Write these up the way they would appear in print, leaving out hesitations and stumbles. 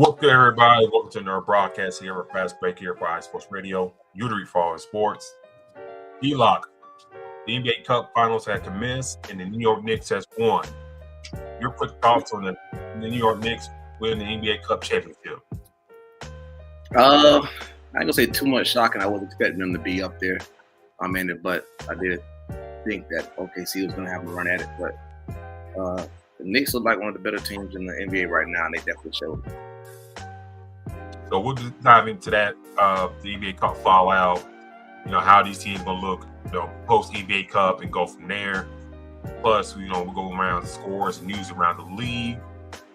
What's good, everybody? Welcome to another broadcast here at Fast Break here for Sports Radio. Usually for sports. Locke, the NBA Cup Finals had commenced, and the New York Knicks has won. Your quick thoughts on the New York Knicks winning the NBA Cup championship? I ain't gonna say too much shocking. I wasn't expecting them to be up there. But I did think that OKC was gonna have a run at it. But the Knicks look like one of the better teams in the NBA right now, and they definitely showed it. So we'll just dive into that, the NBA Cup fallout, how these teams going to look, post NBA Cup and go from there. Plus, we'll go around the scores and news around the league.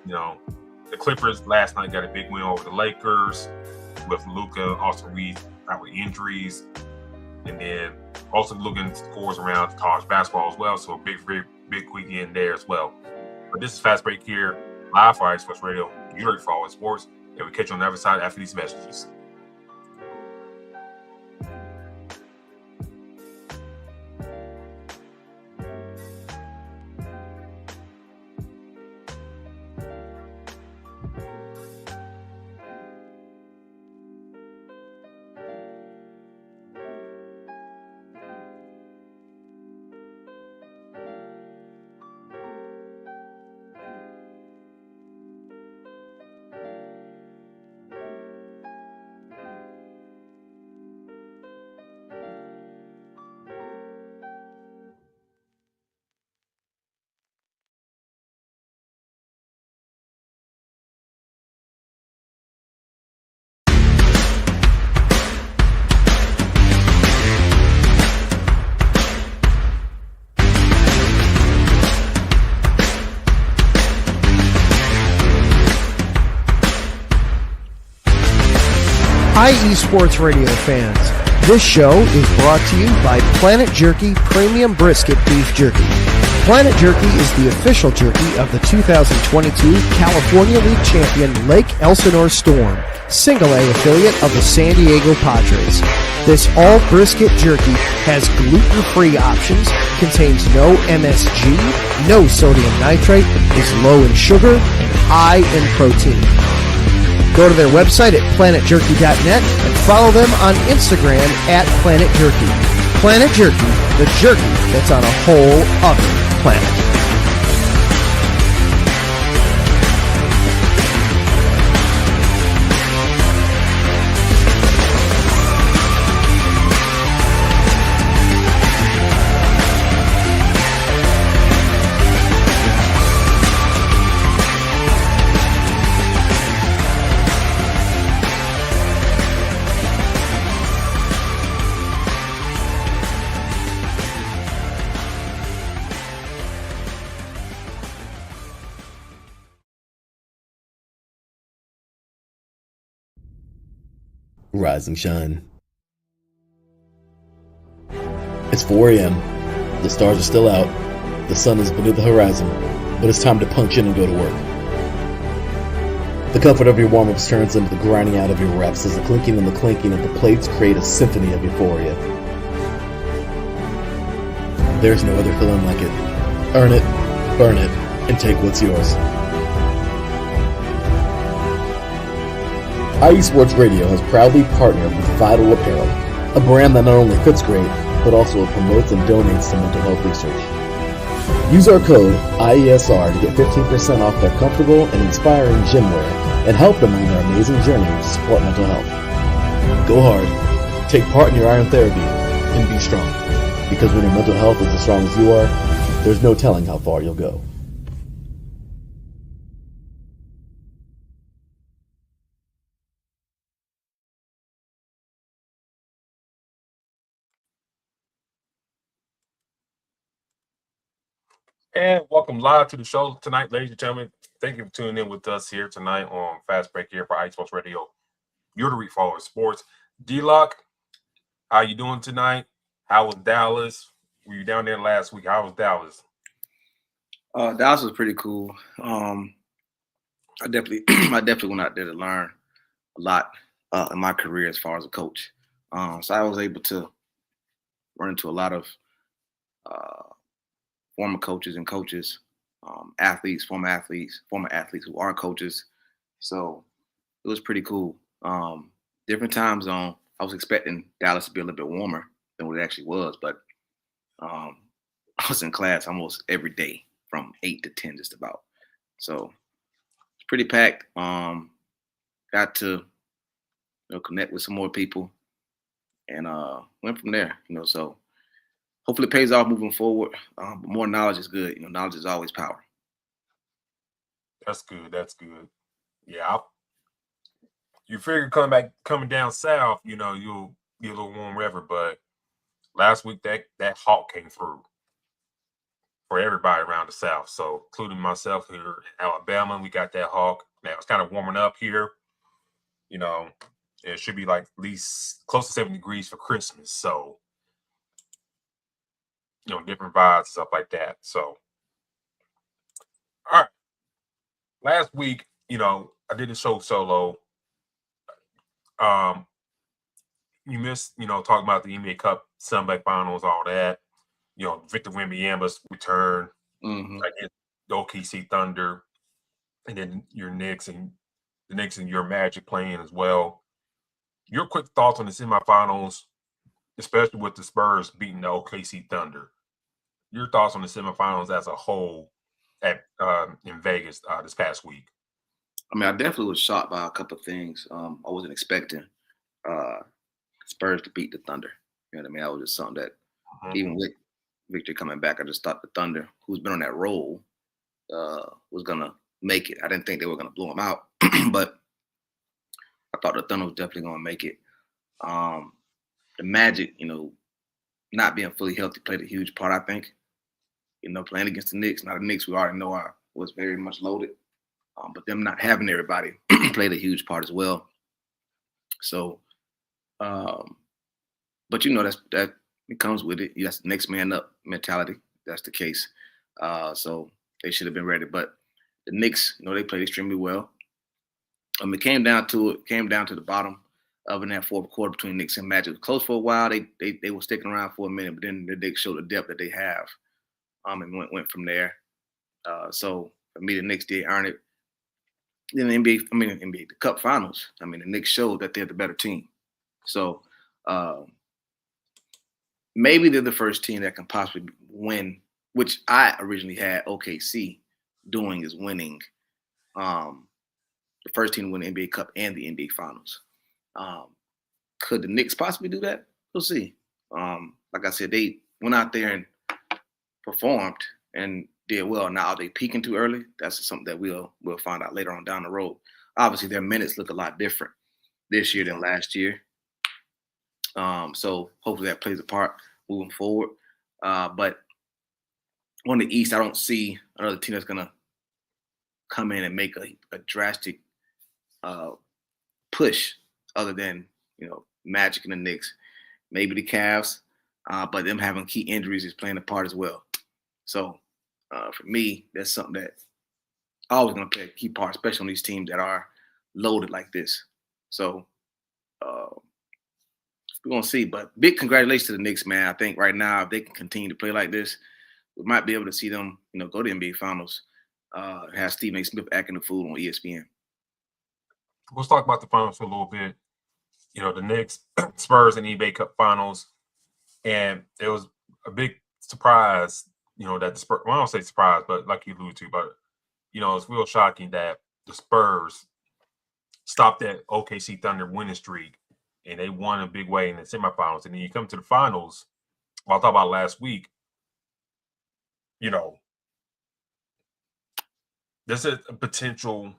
The Clippers last night got a big win over the Lakers with Luka also out with injuries. And then also looking at scores around college basketball as well. So a big weekend there as well. But this is Fast Break here, live for Sports Radio. You're ready for all sports. And we'll catch you on the other side after these messages. Hi, eSports Radio fans. This show is brought to you by Planet Jerky Premium Brisket Beef Jerky. Planet Jerky is the official jerky of the 2022 California League champion Lake Elsinore Storm, Single A affiliate of the San Diego Padres. This all brisket jerky has gluten-free options, contains no MSG, no sodium nitrate, is low in sugar, and high in protein. Go to their website at planetjerky.net and follow them on Instagram at Planet Jerky. Planet Jerky, the jerky that's on a whole other planet. Rise and shine. It's 4 a.m. The stars are still out. The sun is beneath the horizon, but it's time to punch in and go to work. The comfort of your warm-ups turns into the grinding out of your reps as the clinking and the clanking of the plates create a symphony of euphoria. There's no other feeling like it. Earn it, burn it, and take what's yours. iSports Radio has proudly partnered with Vital Apparel, a brand that not only fits great, but also promotes and donates to mental health research. Use our code IESR to get 15% off their comfortable and inspiring gym wear and help them on their amazing journey to support mental health. Go hard, take part in your iron therapy, and be strong. Because when your mental health is as strong as you are, there's no telling how far you'll go. And welcome live to the show tonight, ladies and gentlemen. Thank you for tuning in with us here tonight on Fast Break here for Sports Radio. You're the follower sports. D-Locke, how you doing tonight? How was Dallas? Were you down there last week? How was Dallas? Dallas was pretty cool. I definitely went out there to learn a lot in my career as far as a coach. So I was able to run into a lot of former coaches and coaches, former athletes who aren't coaches. So was pretty cool. Different time zone. I was expecting Dallas to be a little bit warmer than what it actually was, but I was in class almost every day from 8 to 10 just about. So it's pretty packed. Got to connect with some more people and went from there. So hopefully it pays off moving forward. But more knowledge is good. Knowledge is always power. That's good. That's good. Yeah. You figure coming down south, you'll get a little warm weather, but last week that hawk came through for everybody around the South. So including myself here in Alabama, we got that hawk. Now it's kind of warming up here. It should be like at least close to 70 degrees for Christmas. So, different vibes, stuff like that. So, all right. Last week, I did the show solo. You missed, talking about the NBA Cup Sunbelt Finals, all that. Victor Wembanyama's return against the OKC Thunder, and then your Knicks and the Knicks and your Magic playing as well. Your quick thoughts on the semifinals, especially with the Spurs beating the OKC Thunder. Your thoughts on the semifinals as a whole in Vegas this past week. I mean, I definitely was shocked by a couple of things. I wasn't expecting Spurs to beat the Thunder. You know what I mean? That was just something that even with Victor coming back, I just thought the Thunder, who's been on that roll, was going to make it. I didn't think they were going to blow them out, but I thought the Thunder was definitely going to make it. The Magic, not being fully healthy played a huge part, I think. Playing against the Knicks. Now, the Knicks, we already know was very much loaded. But them not having everybody played a huge part as well. So, but that it comes with it. That's the next man up mentality. That's the case. So they should have been ready. But the Knicks, they played extremely well. It came down to the bottom of in that fourth quarter between Knicks and Magic. It was close for a while. They were sticking around for a minute, but then the Knicks showed the depth that they have. And went from there. So for me, the Knicks did earn it. Then the Cup Finals. The Knicks showed that they're the better team. So maybe they're the first team that can possibly win, which I originally had OKC doing is winning the first team to win the NBA Cup and the NBA Finals. Could the Knicks possibly do that? We'll see. Like I said, they went out there and performed and did well. Now, are they peaking too early? That's something that we'll find out later on down the road. Obviously, their minutes look a lot different this year than last year. So hopefully that plays a part moving forward. But on the East, I don't see another team that's going to come in and make a drastic push other than, Magic and the Knicks. Maybe the Cavs, but them having key injuries is playing a part as well. So for me, that's something that always going to play a key part, especially on these teams that are loaded like this. So we're going to see. But big congratulations to the Knicks, man. I think right now, if they can continue to play like this, we might be able to see them, go to the NBA Finals, have Stephen A. Smith acting the fool on ESPN. Let's talk about the finals for a little bit. The Knicks, Spurs, and NBA Cup Finals. And it was a big surprise, that the Spurs, well, I don't say surprise, but like you alluded to, but, it's real shocking that the Spurs stopped that OKC Thunder winning streak and they won a big way in the semifinals. And then you come to the finals, I'll talk about last week, this is a potential,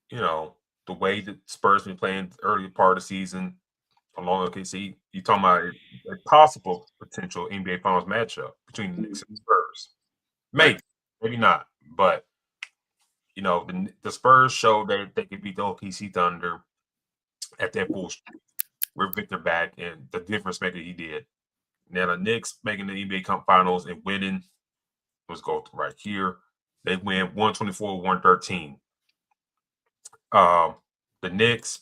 the way that Spurs been playing the early part of the season along OKC, you're talking about a possible potential NBA Finals matchup between the Knicks and the Spurs. Maybe not, but the Spurs showed that they could beat the OKC Thunder at that full streak with Victor back and the difference maker he did. Now the Knicks making the NBA Cup Finals and winning. Let's go right here. They win 124-113. The Knicks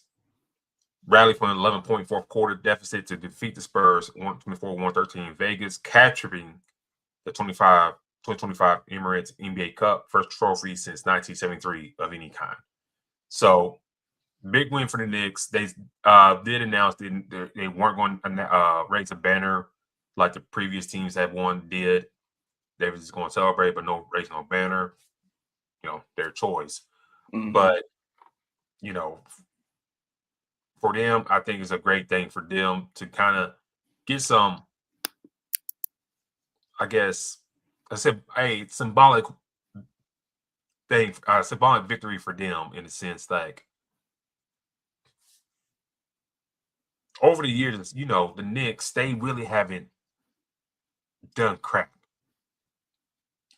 rallied from an 11-point fourth quarter deficit to defeat the Spurs 124-113 in Vegas, capturing the 2025 Emirates NBA Cup, first trophy since 1973 of any kind. So big win for the Knicks. They did announce they weren't going to raise a banner like the previous teams that won did. They were just going to celebrate, but no raising no banner. Their choice. Mhm. But for them, I think it's a great thing for them to kind of get some, I guess, a symbolic thing, symbolic victory for them in the sense like over the years, the Knicks, they really haven't done crap.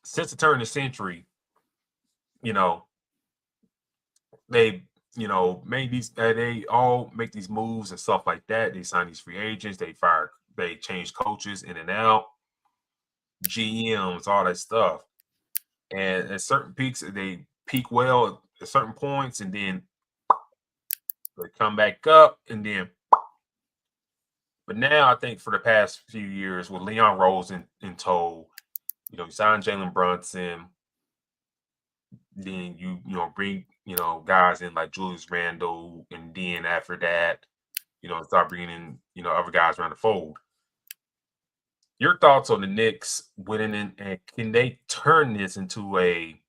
Since the turn of the century, they, made these, they all make these moves and stuff like that. They sign these free agents, they change coaches in and out, GMs, all that stuff. And at certain peaks, they peak well at certain points, and then they come back up, and then. But now I think for the past few years, with Leon Rose in tow, you signed Jalen Brunson. Then you bring guys in like Julius Randle, and then after that, start bringing in other guys around the fold. Your thoughts on the Knicks winning in, and can they turn this into a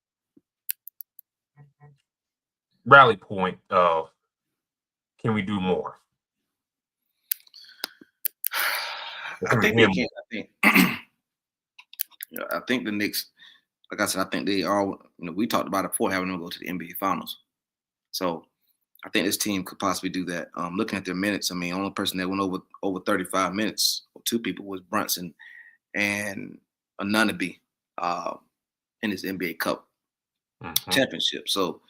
rally point of can we do more? I think they can. I think the Knicks, like I said, I think they are. We talked about it before having them go to the NBA Finals. So I think this team could possibly do that. Looking at their minutes, I mean, only person that went over 35 minutes, or two people, was Brunson and Anunoby in this NBA Cup championship. So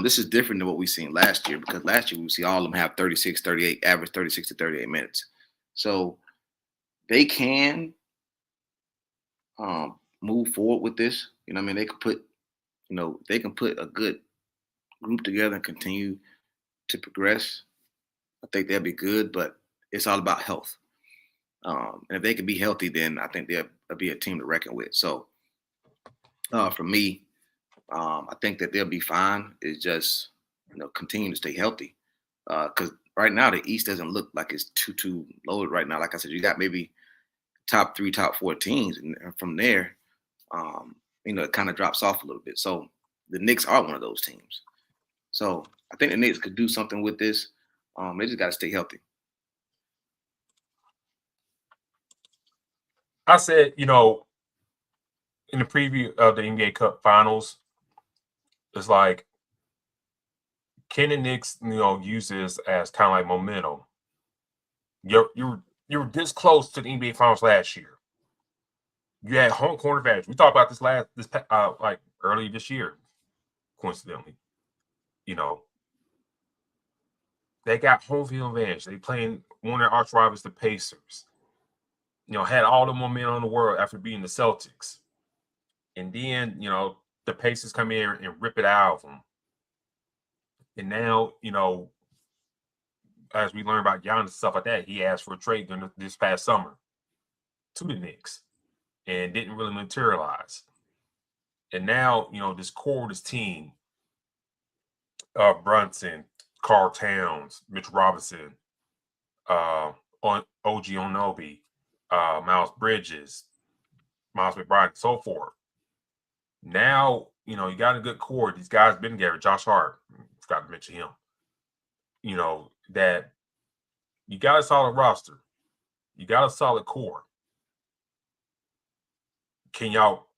this is different than what we seen last year, because last year we see all of them have 36, 38, average 36 to 38 minutes. So they can move forward with this. I mean, they can put a good group together and continue to progress. I think that'd be good, but it's all about health. And if they can be healthy, then I think they'll be a team to reckon with. So for me, I think that they'll be fine. It's just, continue to stay healthy. Because right now the East doesn't look like it's too loaded right now. Like I said, you got maybe top 3, top 4 teams, and from there, it kind of drops off a little bit. So the Knicks are one of those teams. So I think the Knicks could do something with this. They just got to stay healthy. I said, in the preview of the NBA Cup Finals, it's like, can the Knicks, use this as kind of like momentum? You were this close to the NBA Finals last year. You had home court advantage. We talked about this like early this year, coincidentally. They got home field advantage. They playing one of their arch rivals, the Pacers. Had all the momentum in the world after beating the Celtics. And then, the Pacers come in and rip it out of them. And now, as we learn about Giannis and stuff like that, he asked for a trade during this past summer to the Knicks and didn't really materialize. And now, this core of this team, Brunson, Karl Towns, Mitch Robinson, OG Anunoby, Miles Bridges, Miles McBride, and so forth. Now, you got a good core. These guys been together. Josh Hart, forgot to mention him. That you got a solid roster. You got a solid core. Can y'all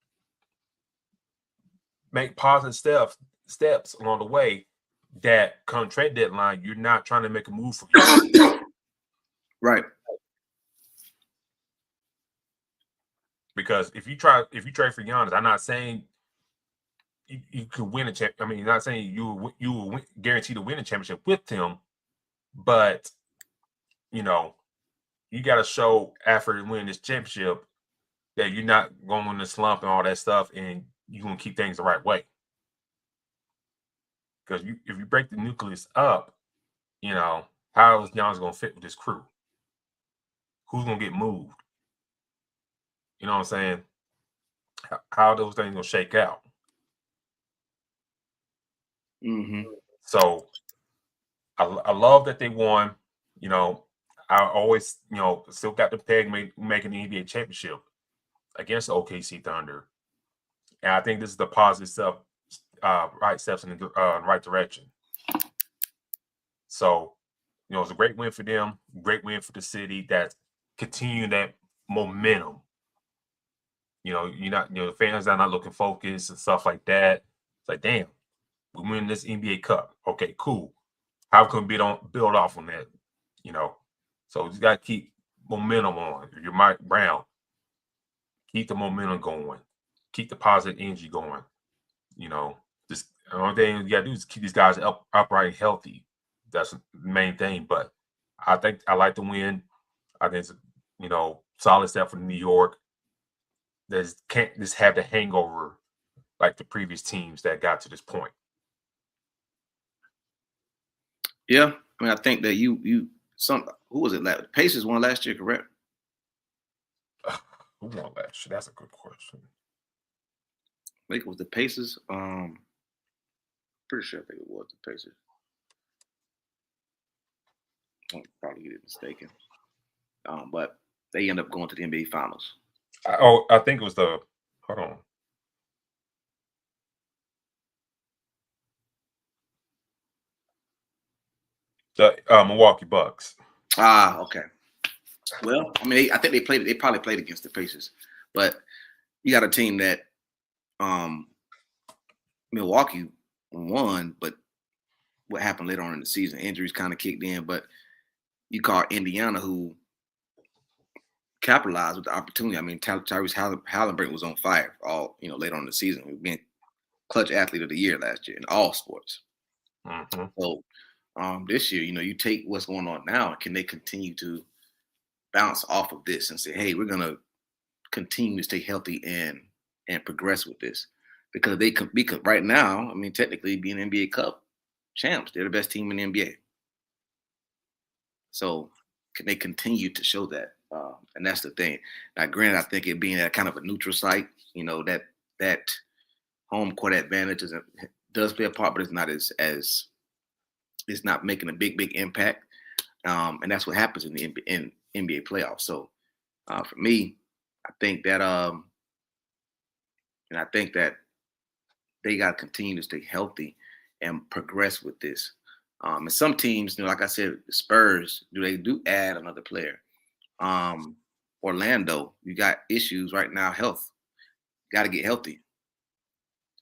make positive steps along the way that come trade deadline, you're not trying to make a move for you? Right. Because if you trade for Giannis, I'm not saying you could win a championship. I mean, not saying you will guarantee to win a championship with him, but you got to show after winning this championship that you're not going in the slump and all that stuff, and you're going to keep things the right way. Because if you break the nucleus up, how is Giannis going to fit with this crew? Who's going to get moved? You know what I'm saying? How are those things going to shake out? Mm-hmm. So I love that they won. You know, I always, still got the peg making the NBA championship against the OKC Thunder. And I think this is the positive stuff, right steps in the right direction. So, it's a great win for them, great win for the city that's continuing that momentum. The fans are not looking focused and stuff like that. It's like, damn, we win this NBA Cup. Okay, cool. How can we build off on that? So you got to keep momentum on. If you're Mike Brown, keep the momentum going, keep the positive energy going. Just the only thing you got to do is keep these guys upright and healthy. That's the main thing. But I think I like the win. I think it's solid step for New York. They can't just have the hangover like the previous teams that got to this point. Yeah, I mean, I think that who was it? The Pacers won last year, correct? Who won last year? That's a good question. I think it was the Pacers. Pretty sure I think it was the Pacers. I'm probably getting mistaken. But they end up going to the NBA Finals. I think it was hold on. The Milwaukee Bucks. Okay. Well, I mean, I think they probably played against the Pacers, but you got a team that Milwaukee won, but what happened later on in the season? Injuries kind of kicked in, but you call Indiana, who capitalized with the opportunity. I mean, Tyrese Halliburton was on fire all later on in the season. He was being clutch athlete of the year last year in all sports. Mm-hmm. So this year, you take what's going on now, and can they continue to bounce off of this and say, hey, we're going to continue to stay healthy and progress with this? Because because right now, I mean, technically being NBA Cup champs, they're the best team in the NBA. So can they continue to show that? And that's the thing. Now, granted, I think it being at kind of a neutral site, that home court advantage does play a part, but it's not as it's not making a big impact. And that's what happens in the NBA playoffs. So for me, I think that they got to continue to stay healthy and progress with this. And some teams, like I said, the Spurs, they do add another player. Orlando, you got issues right now, health. Got to get healthy.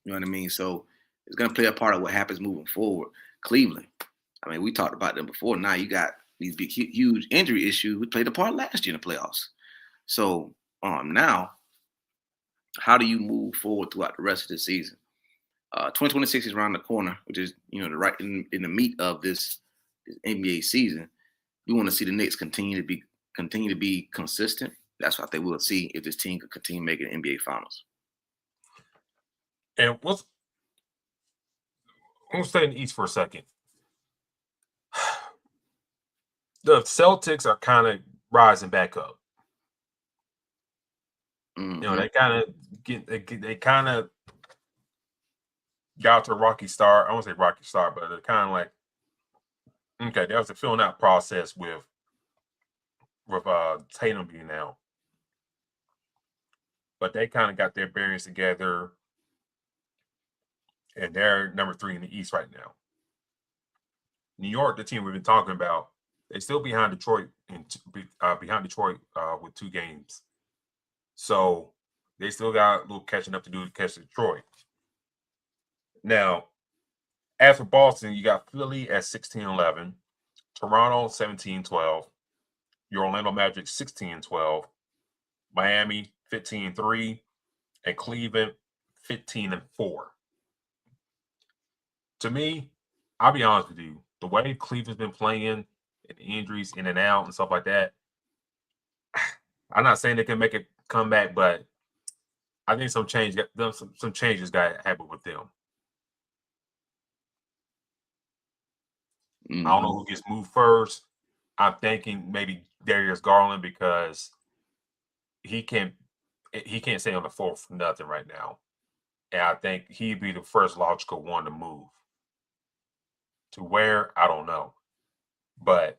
You know what I mean? So it's going to play a part of what happens moving forward. Cleveland, I mean, we talked about them before. Now you got these big, huge injury issues. We played a part last year in the playoffs. So now, how do you move forward throughout the rest of the season? 2026 is around the corner, which is right in the meat of this NBA season. We want to see the Knicks continue to be consistent. That's what I think we'll see if this team can continue making NBA Finals. And I'm going to stay in the East for a second. The Celtics are kind of rising back up. Mm-hmm. They kind of got to a rocky start. I won't say rocky start, but they're kind of like, okay, there was a filling out process with Tatum being out. But they kind of got their bearings together, and they're number 3 in the East right now. New York, the team we've been talking about, they're still behind Detroit with 2 games. So they still got a little catching up to do to catch Detroit. Now, as for Boston, you got Philly at 16-11, Toronto 17-12, your Orlando Magic 16-12, Miami 15-3, and Cleveland 15-4. To me, I'll be honest with you, the way Cleveland's been playing and injuries in and out and stuff like that, I'm not saying they can make a comeback, but I think some changes got to happen with them. Mm-hmm. I don't know who gets moved first. I'm thinking maybe Darius Garland because he can't stay on the floor for nothing right now. And I think he'd be the first logical one to move. To where, I don't know. But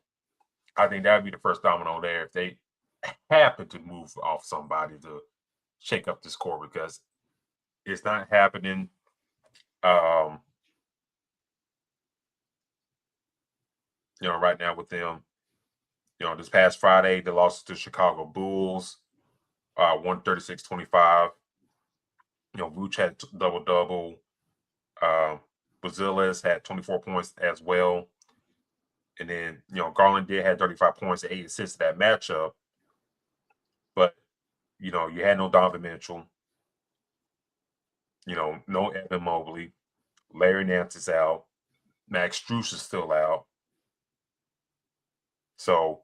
I think that would be the first domino there if they happen to move off somebody to shake up this core, because it's not happening. Right now with them, this past Friday, they lost to Chicago Bulls, 136-25. Vooch had double-double. Bazilis had 24 points as well. And then, Garland had 35 points and 8 assists in that matchup. But, you had no Donovan Mitchell. No Evan Mobley. Larry Nance is out. Max Strus is still out. So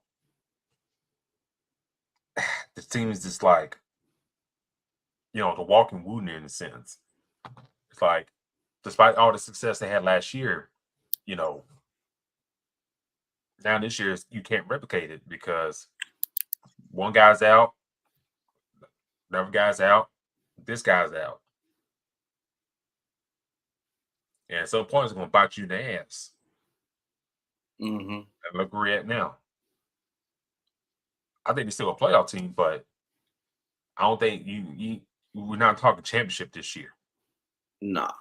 the team is just like, the walking wounded in a sense. It's like, despite all the success they had last year, now this year you can't replicate it because one guy's out, another guy's out, this guy's out. And at some point, it's going to bite you in the ass. Mm-hmm. And look where we're at now. I think they're still a playoff team, but I don't think we're not talking championship this year. Nah.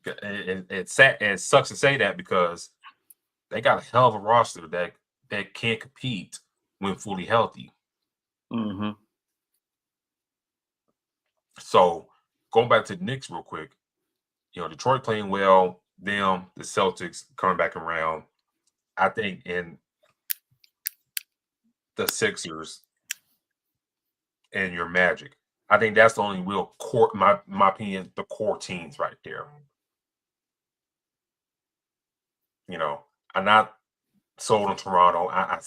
It sucks to say that because they got a hell of a roster that can't compete when fully healthy. Mm-hmm. So going back to the Knicks real quick, Detroit playing well, the Celtics coming back around. I think in the Sixers and your Magic, I think that's the only real core, my opinion, the core teams right there. I'm not sold on Toronto. I'm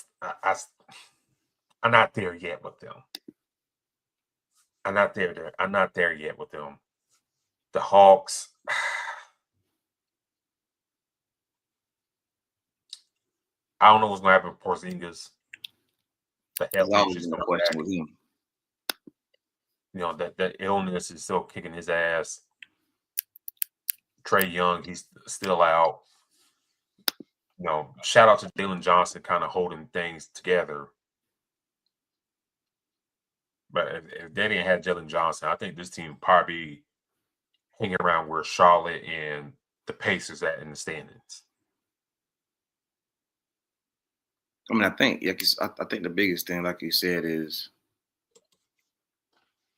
not there yet with them. I'm not there yet with them. The Hawks. I don't know what's going to happen with Porzingis. The health is no question with him. That illness is still kicking his ass. Trae Young, he's still out. Shout out to Jalen Johnson kind of holding things together. But if they didn't have Jalen Johnson, I think this team probably hanging around where Charlotte and the Pacers at in the standings. I mean, I think the biggest thing, like you said, is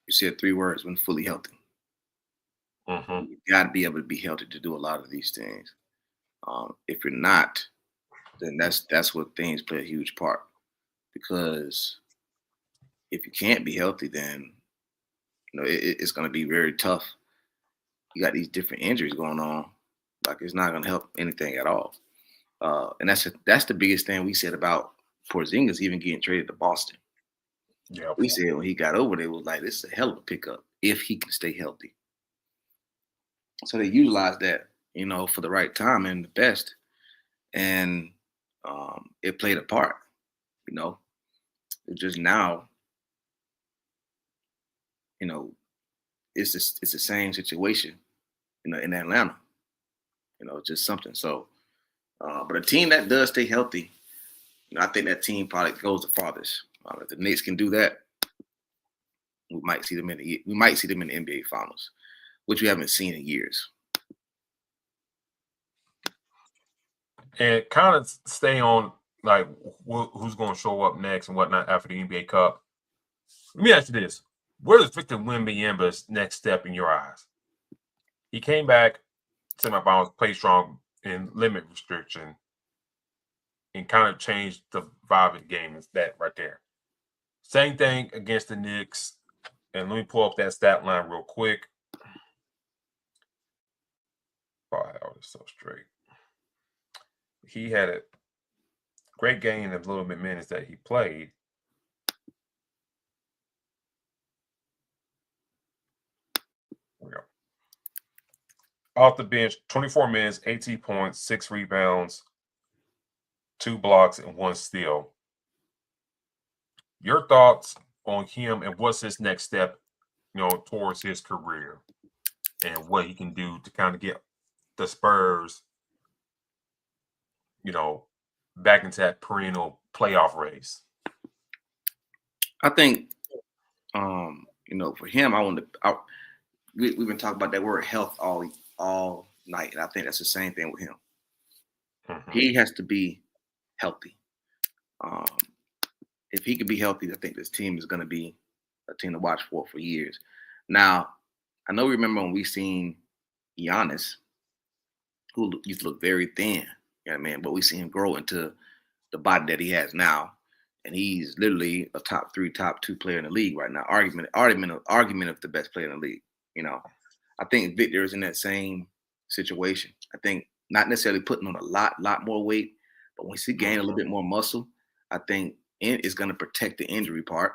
you said 3 words: when fully healthy. Mm-hmm. You got to be able to be healthy to do a lot of these things. If you're not, then that's where things play a huge part. Because if you can't be healthy, then it's going to be very tough. You got these different injuries going on, like it's not going to help anything at all. And that's the biggest thing we said about Porzingis even getting traded to Boston. Yeah, we said when he got over there, it was like, this is a hell of a pickup if he can stay healthy. So they utilized that, for the right time and the best, and it played a part. It's just now, it's the same situation, in Atlanta. It's just something. So, but a team that does stay healthy, I think that team probably goes the farthest. If the Knicks can do that, we might see them in the NBA Finals, which we haven't seen in years. And kind of stay on like who's going to show up next and whatnot after the NBA Cup. Let me ask you this: where is Victor Wembanyama's next step in your eyes? He came back, semifinals, played strong in limit restriction, and kind of changed the vibe of the game. Is that right there? Same thing against the Knicks. And let me pull up that stat line real quick. Oh, I have this so straight. He had a great game of little bit minutes that he played. There we go. Off the bench, 24 minutes, 18 points, 6 rebounds, 2 blocks, and 1 steal. Your thoughts on him and what's his next step, towards his career and what he can do to kind of get the Spurs back into that perennial playoff race? I think, for him, we've been talking about that word health all night, and I think that's the same thing with him. Mm-hmm. He has to be healthy. If he can be healthy, I think this team is going to be a team to watch for years. Now, I know. Remember when we seen Giannis, who used to look very thin, you know what I mean? But we see him grow into the body that he has now, and he's literally a top 3, top 2 player in the league right now. Argument of the best player in the league. I think Victor is in that same situation. I think not necessarily putting on a lot more weight, but once he gain a little bit more muscle, I think it's going to protect the injury part.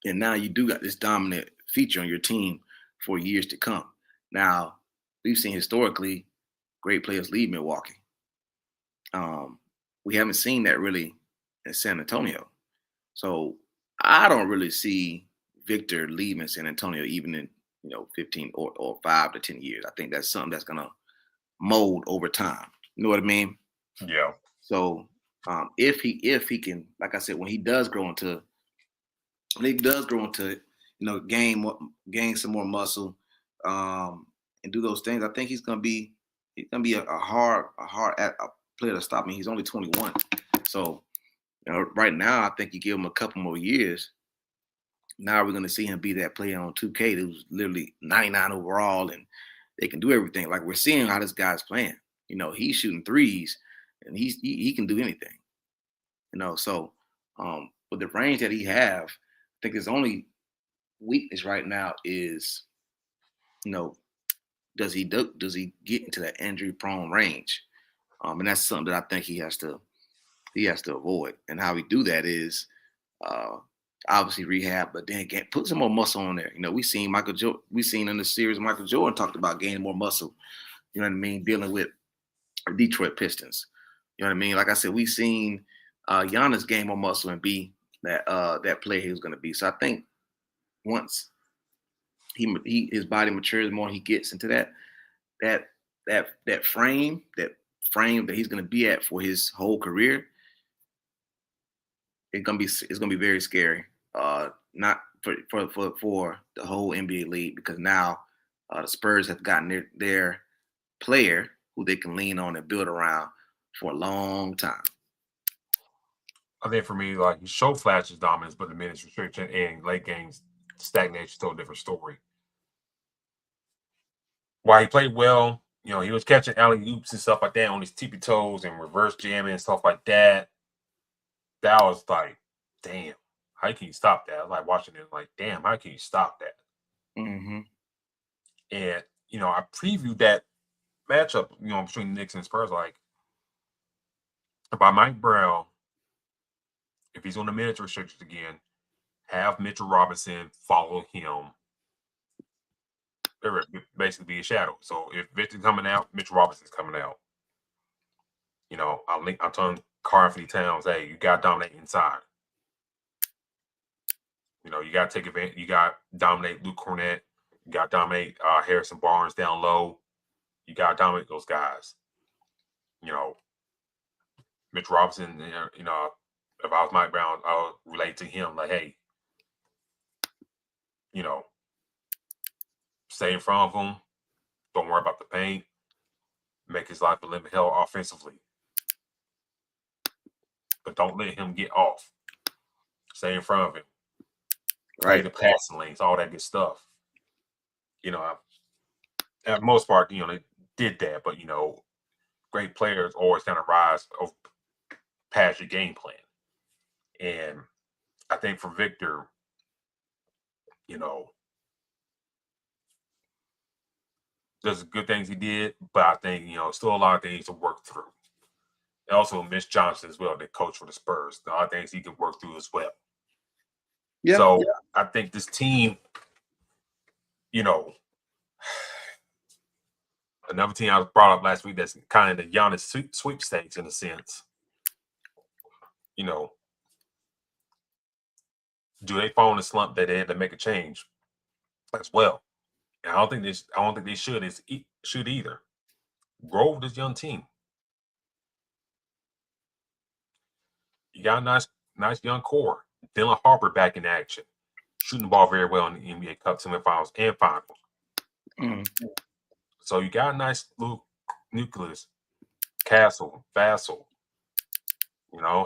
And now you do got this dominant feature on your team for years to come. Now, we've seen historically great players leave Milwaukee. We haven't seen that really in San Antonio. So I don't really see Victor leaving San Antonio even in 15 or 5 to 10 years. I think that's something that's gonna mold over time. You know what I mean? Yeah. So if he can, like I said, when he does grow into gain some more muscle, and do those things, I think he's gonna be a hard player to stop. I mean, he's only 21, so right now I think you give him a couple more years. Now we're gonna see him be that player on 2K who's literally 99 overall, and they can do everything. Like we're seeing how this guy's playing. He's shooting threes, and he can do anything. So with the range that he have, I think his only weakness right now is, does he get into that injury prone range? And that's something that I think he has to avoid. And how we do that is obviously rehab, but then put some more muscle on there. We seen in the series Michael Jordan talked about gaining more muscle. You know what I mean? Dealing with Detroit Pistons. You know what I mean? Like I said, we seen Giannis gain more muscle and be that player he was going to be. So I think once his body matures more, he gets into that frame that he's going to be at for his whole career. It's gonna be very scary. Not for the whole NBA league, because now the Spurs have gotten their player who they can lean on and build around for a long time. I think for me, like, he showed flashes dominance, but the minutes restriction and late games stagnation is still a different story. While he played well, he was catching alley-oops and stuff like that on his tippy toes and reverse jamming and stuff like that. That was like, damn, how can you stop that? I was like watching it, like, damn, how can you stop that? Mm-hmm. And I previewed that matchup, between Knicks and Spurs, like, by Mike Brown, if he's on the minutes restrictions again, have Mitchell Robinson follow him. There would basically be a shadow. So if Victor's coming out, Mitchell Robinson's coming out. I'll turn Karl Anthony Towns, hey, you got to dominate inside. You got to take advantage. You got to dominate Luke Cornett. You got to dominate Harrison Barnes down low. You got to dominate those guys. Mitch Robinson, if I was Mike Brown, I would relate to him like, hey, stay in front of him. Don't worry about the paint. Make his life a little hell offensively. But don't let him get off. Stay in front of him. Right. The passing lanes, all that good stuff. At most part, they did that, but great players always kind of rise past your game plan. And I think for Victor, there's good things he did, but I think, still a lot of things to work through. And also Mitch Johnson as well, the coach for the Spurs. A lot of things he can work through as well. Yeah. So I think this team, another team I was brought up last week that's kind of the Giannis sweepstakes in a sense. Do they fall in a slump that they had to make a change as well? And I don't think they should either. Grow this young team. You got a nice young core. Dylan Harper back in action, shooting the ball very well in the NBA Cup semifinals and finals. Mm-hmm. So you got a nice little nucleus. Castle, Vassell,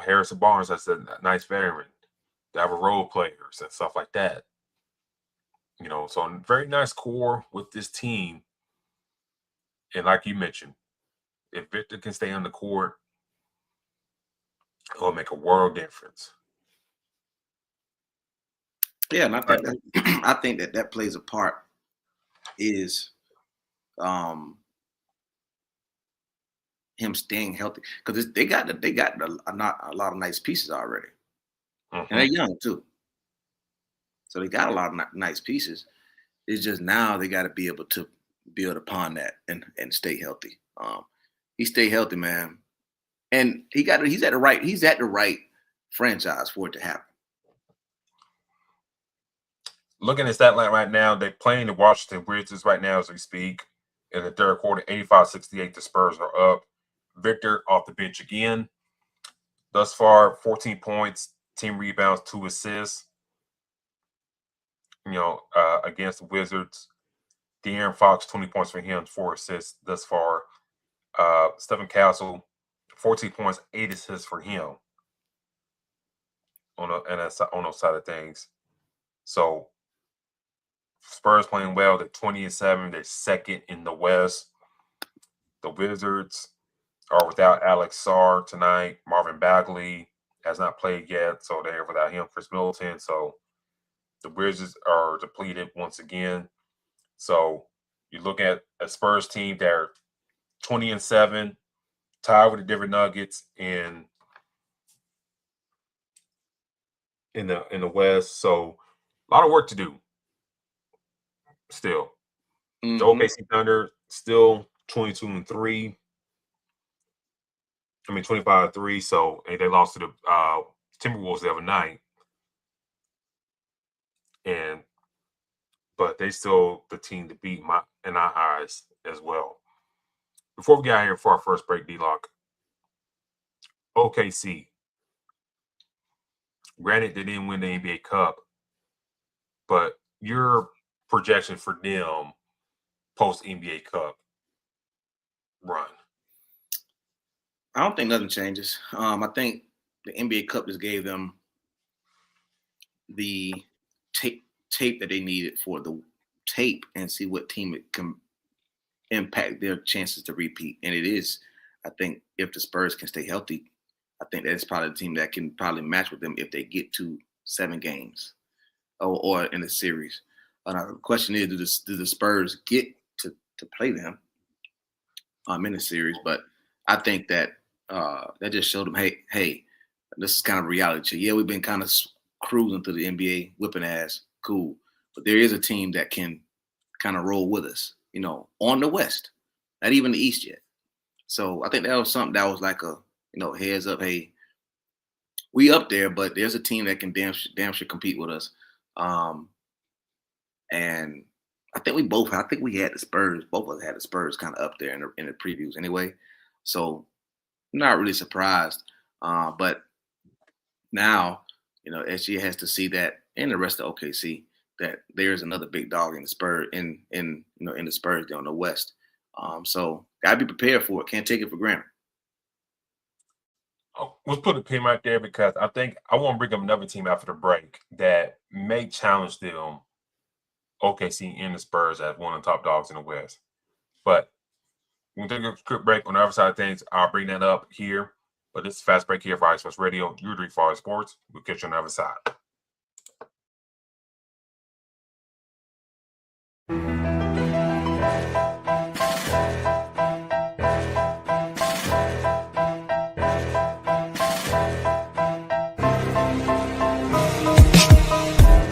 Harrison Barnes, that's a nice veteran. They have a role players and stuff like that. So a very nice core with this team. And like you mentioned, if Victor can stay on the court, it'll make a world difference. Yeah, and I think that plays a part is him staying healthy, because they got a lot of nice pieces already, and they're young too. So they got a lot of nice pieces. It's just now they got to be able to build upon that and stay healthy. He stay healthy, man, and he's at the right franchise for it to happen. Looking at stat line right now, they're playing the Washington Wizards right now as we speak. In the third quarter, 85-68, the Spurs are up. Victor off the bench again. Thus far, 14 points, 10 rebounds, 2 assists. Against the Wizards. De'Aaron Fox, 20 points for him, 4 assists thus far. Stephen Castle, 14 points, 8 assists for him on those side of things. So Spurs playing well. They're 20-7. They're second in the West. The Wizards are without Alex Sarr tonight. Marvin Bagley has not played yet, so they're without him. Chris Middleton. So the Wizards are depleted once again. So you look at a Spurs team, they're 20-7, tied with the Denver Nuggets in the West. So a lot of work to do. Still, the OKC Thunder still 22-3. 25-3. So they lost to the Timberwolves the other night, but they still the team to beat in our eyes as well. Before we get out here for our first break, D-Locke, OKC. Granted, they didn't win the NBA Cup, but your projection for them post NBA Cup run? I don't think nothing changes. I think the NBA Cup just gave them the tape that they needed for the tape and see what team it can impact their chances to repeat. And it is, I think, if the Spurs can stay healthy, I think that's probably the team that can probably match with them if they get to 7 games or in a series. The question is, do the Spurs get to play them in the series? But I think that that just showed them, hey, this is kind of reality. Yeah, we've been kind of cruising through the NBA, whipping ass, cool. But there is a team that can kind of roll with us, on the West, not even the East yet. So I think that was something that was like a, heads up, hey, we up there, but there's a team that can damn sure compete with us. And I think we had the Spurs. Both of us had the Spurs kind of up there in the previews anyway. So I'm not really surprised. But now, SGA has to see that, and the rest of OKC, that there's another big dog in the Spurs in the Spurs down the West. So gotta be prepared for it. Can't take it for granted. Let's put a pin right there, because I think I want to bring up another team after the break that may challenge them, OKC and the Spurs, as one of the top dogs in the West. But we'll take a quick break. On the other side of things, I'll bring that up here. But this is Fast Break here for Ice Sports Radio. You're doing for Sports. We'll catch you on the other side.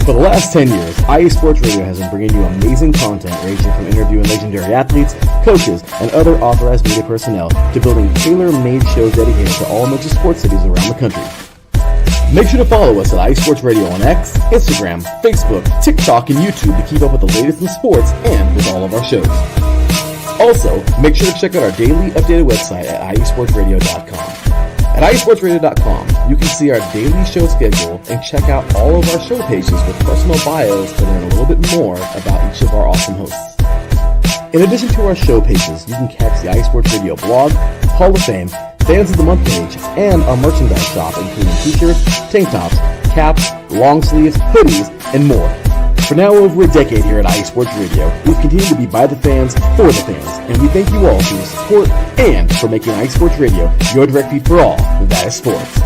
For the last 10 years, IE Sports Radio has been bringing you amazing content ranging from interviewing legendary athletes, coaches, and other authorized media personnel to building tailor-made shows dedicated to all major sports cities around the country. Make sure to follow us at IE Sports Radio on X, Instagram, Facebook, TikTok, and YouTube to keep up with the latest in sports and with all of our shows. Also, make sure to check out our daily updated website at iesportsradio.com. At iSportsRadio.com, you can see our daily show schedule and check out all of our show pages with personal bios to learn a little bit more about each of our awesome hosts. In addition to our show pages, you can catch the iSports Radio blog, Hall of Fame, Fans of the Month page, and our merchandise shop, including t-shirts, tank tops, caps, long sleeves, hoodies, and more. For now over a decade here at iSports Radio, we've continued to be by the fans, for the fans, and we thank you all for your support and for making iSports Radio your direct feed for all that is sports.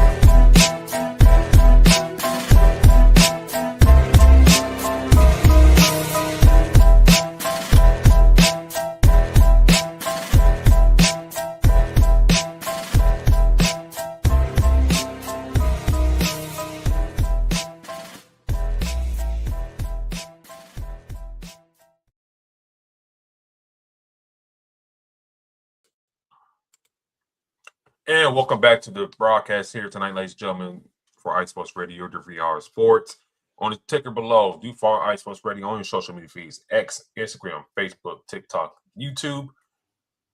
And welcome back to the broadcast here tonight, ladies and gentlemen, for iSports Radio, the VR Sports. On the ticker below, do follow iSports Radio on your social media feeds, X, Instagram, Facebook, TikTok, YouTube.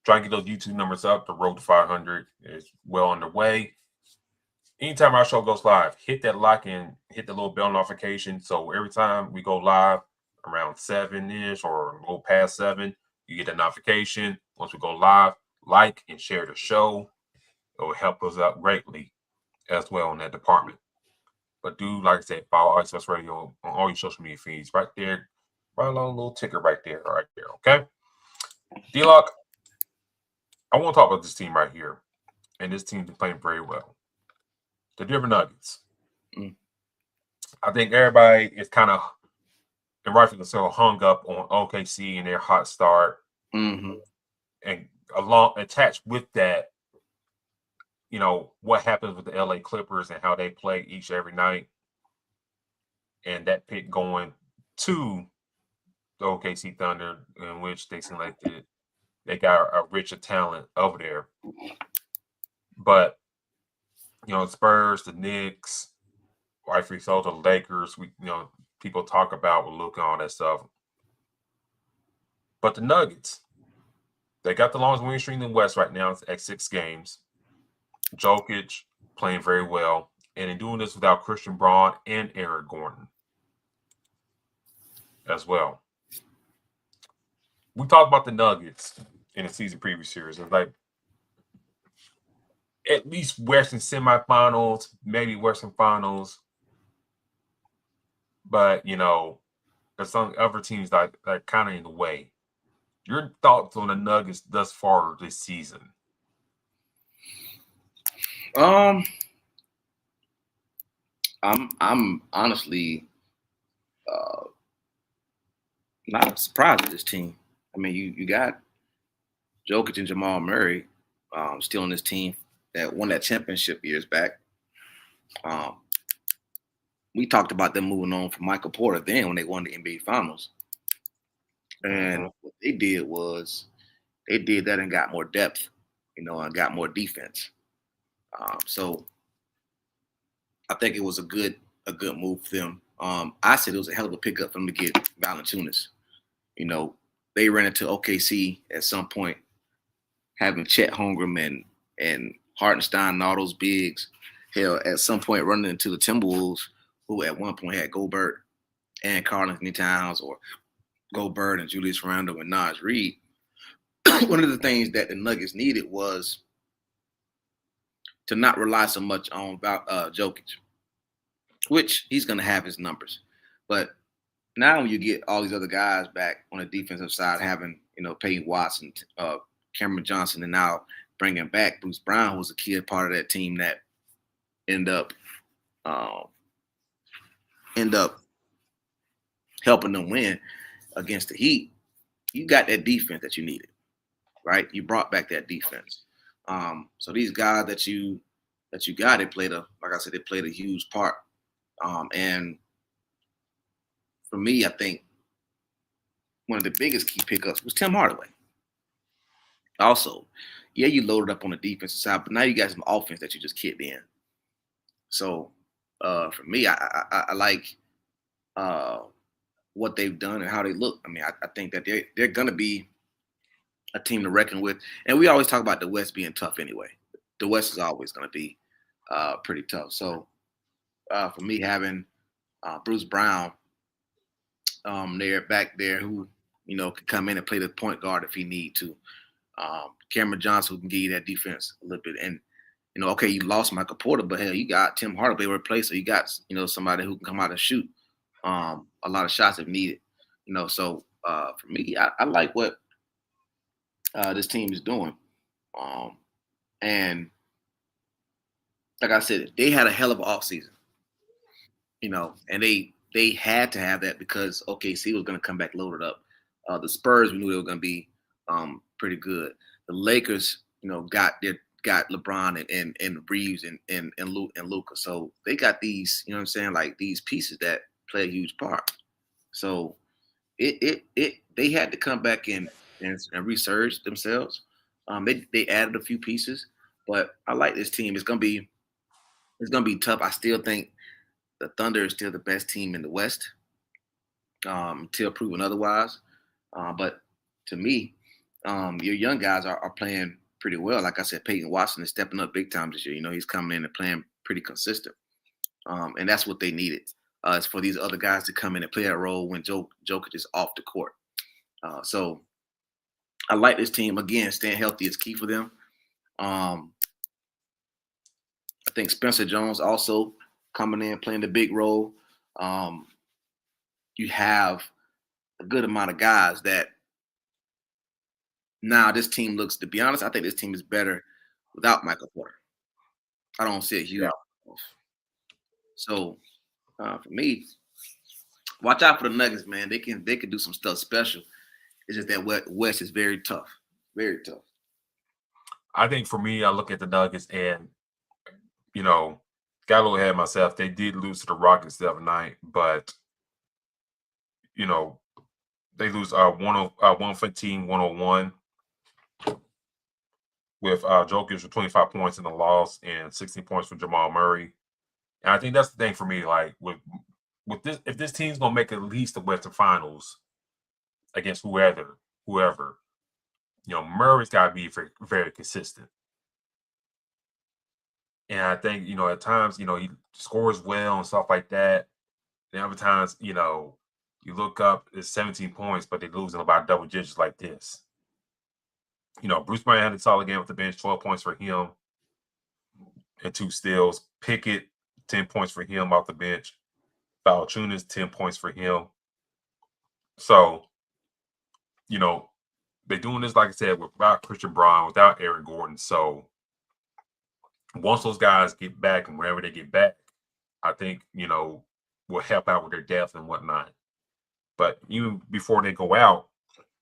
Try and get those YouTube numbers up. The road to 500 is well underway. Anytime our show goes live, hit that like and hit the little bell notification. So every time we go live around 7-ish or a little past 7, you get a notification. Once we go live, like and share the show. It will help us out greatly as well in that department. But do, like I said, follow iSports Radio on all your social media feeds right there. Right along the little ticker right there, okay? D-Locke, I want to talk about this team right here. And this team's been playing very well. The Denver Nuggets. I think everybody is kind of, and rightfully so, hung up on OKC and their hot start. And attached with that, you know, what happens with the LA Clippers and how they play each and every night. And that pick going to the OKC Thunder, in which they selected, they got a richer talent over there. But, you know, Spurs, the Knicks, rightfully so, the Lakers, people talk about with Luke and all that stuff. But the Nuggets, they got the longest winning streak in the West right now. It's at 6 games. Jokic playing very well, and in doing this without Christian Braun and Eric Gordon as well. We talked about the Nuggets in the season preview series. It's like at least Western semifinals, maybe Western finals. But, you know, there's some other teams that are kind of in the way. Your thoughts on the Nuggets thus far this season? I'm honestly not surprised with this team. I mean, you got Jokic and Jamal Murray still on this team that won that championship years back. We talked about them moving on from Michael Porter then when they won the NBA Finals. And what they did was they did that and got more depth, and got more defense. So I think it was a good move for them. I said it was a hell of a pickup for them to get Valanciunas. They ran into OKC at some point, having Chet Holmgren and Hartenstein and all those bigs. Hell, at some point running into the Timberwolves, who at one point had Gobert and Karl-Anthony Towns, or Gobert and Julius Randle and Naz Reid. One of the things that the Nuggets needed was to not rely so much on Jokic, which he's going to have his numbers. But now when you get all these other guys back on the defensive side, having, Peyton Watson, Cameron Johnson, and now bringing back Bruce Brown, who was a key part of that team that end up helping them win against the Heat, you got that defense that you needed, right? You brought back that defense. So these guys that you got, they played a huge part. And for me, I think one of the biggest key pickups was Tim Hardaway. Also, yeah, you loaded up on the defensive side, but now you got some offense that you just kicked in. So for me, I like what they've done and how they look. I mean, I think that they're going to be a team to reckon with. And we always talk about the West being tough anyway. The West is always going to be pretty tough. So for me, having Bruce Brown back there, who can come in and play the point guard if he need to. Cameron Johnson, who can give you that defense a little bit. And okay, you lost Michael Porter, but hell, you got Tim Hardaway replaced, so you got somebody who can come out and shoot a lot of shots if needed. So for me, I like what this team is doing. And like I said, they had a hell of an offseason, and they had to have that because OKC was going to come back loaded up. The Spurs, we knew they were going to be pretty good. The Lakers, got LeBron and Reeves and Luka. So they got these, like these pieces that play a huge part. So they had to come back and resurge themselves. They added a few pieces, but I like this team. It's gonna be tough. I still think the Thunder is still the best team in the West, until proven otherwise. But to me, your young guys are playing pretty well. Like I said, Peyton Watson is stepping up big time this year. He's coming in and playing pretty consistent. And that's what they needed. Is for these other guys to come in and play a role when Jokic is off the court. So I like this team. Again, staying healthy is key for them. I think Spencer Jones also coming in, playing a big role. You have a good amount of guys that now this team looks, to be honest, I think this team is better without Michael Porter. I don't see a huge. So for me, watch out for the Nuggets, man. They can do some stuff special. It's just that West is very tough. Very tough. I think for me, I look at the Nuggets and, got a little ahead of myself. They did lose to the Rockets the other night, but, they lose 115-101 with Jokic with 25 points in the loss and 16 points for Jamal Murray. And I think that's the thing for me. Like with this, if this team's gonna make at least the Western Finals against whoever, Murray's got to be very, very consistent. And I think at times he scores well and stuff like that. Then other times you look up, it's 17 points, but they lose in about double digits like this. Bruce Brown had a solid game with the bench, 12 points for him and 2 steals. Pickett, 10 points for him off the bench. Valanciunas, 10 points for him. So, they're doing this, like I said, without Christian Braun, without Eric Gordon. So, once those guys get back and whenever they get back, I think, will help out with their depth and whatnot. But even before they go out,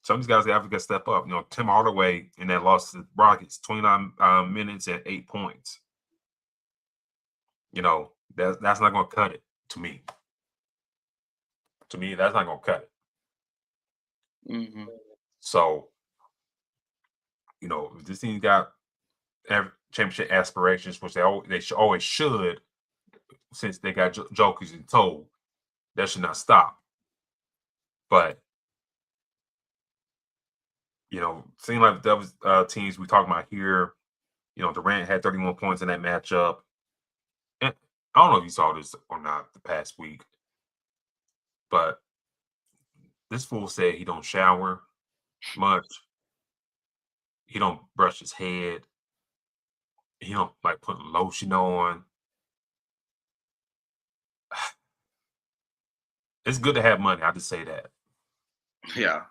some of these guys have to step up. Tim Hardaway in that loss to the Rockets, 29 minutes and 8 points. That's not going to cut it to me. To me, that's not going to cut it. Mm-hmm. So, if this team got championship aspirations, which they always should, since they got Jokic in tow, that should not stop. But seeing like the other teams we talk about here, Durant had 31 points in that matchup. And I don't know if you saw this or not the past week, but this fool said he don't shower much. He don't brush his head. He don't like putting lotion on. It's good to have money. I just say that. Yeah.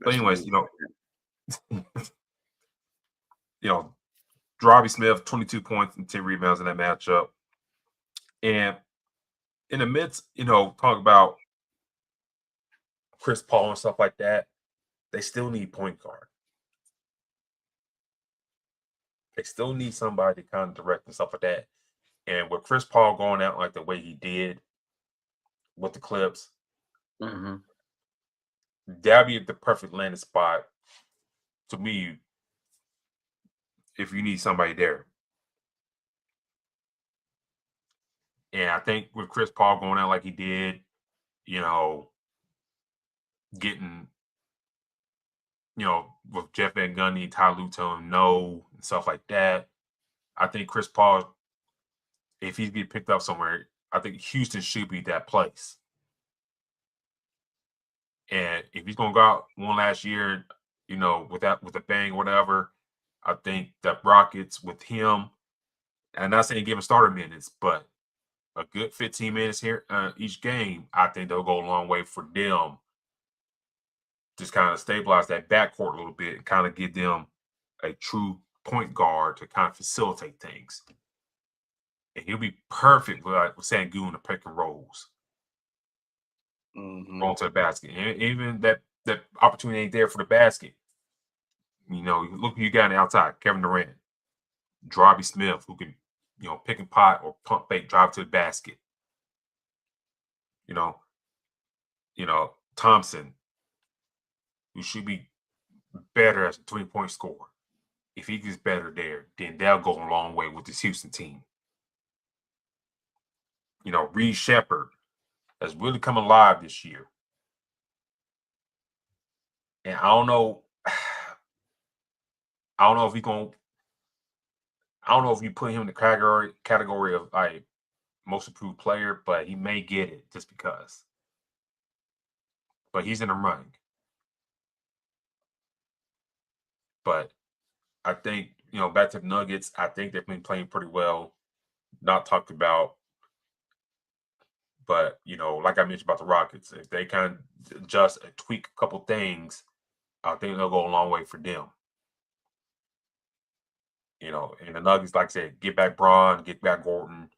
But anyways, Robbie Smith, 22 points and 10 rebounds in that matchup. And in the midst, talk about Chris Paul and stuff like that, they still need point guard. They still need somebody to kind of direct and stuff like that. And with Chris Paul going out like the way he did with the Clips, mm-hmm. that'd be the perfect landing spot to me if you need somebody there. And I think with Chris Paul going out like he did, getting, with Jeff Van Gundy, Ty Lue telling him no, and stuff like that, I think Chris Paul, if he's getting picked up somewhere, I think Houston should be that place. And if he's gonna go out one last year, with a bang or whatever, I think the Rockets with him, and I'm not saying give him starter minutes, but a good 15 minutes here each game, I think they'll go a long way for them. Just kind of stabilize that backcourt a little bit and kind of give them a true point guard to kind of facilitate things. And he'll be perfect with Sengun the pick and rolls. Going to the basket. And even that opportunity ain't there for the basket. Look who you got on the outside, Kevin Durant, Darby Smith, who can, pick and pot or pump fake, drive to the basket. Thompson, who should be better as a 3-point scorer. If he gets better there, then they'll go a long way with this Houston team. Reed Shepherd has really come alive this year. And I don't know if you put him in the category of like most improved player, but he may get it just because. But he's in the running. But I think, back to the Nuggets, I think they've been playing pretty well. Not talked about. But, like I mentioned about the Rockets, if they kind of just tweak a couple things, I think they'll go a long way for them. And the Nuggets, like I said, get back Braun, get back Gordon.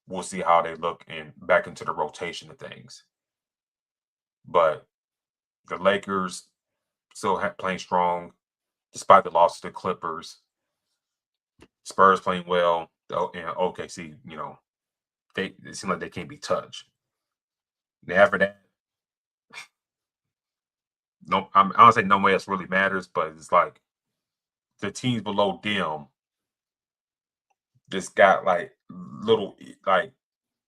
We'll see how they look and back into the rotation of things. But the Lakers still playing strong despite the loss to the Clippers. Spurs playing well. And OKC, it seems like they can't be touched. And after that, I don't say nobody else really matters, but it's like the teams below them just got like little like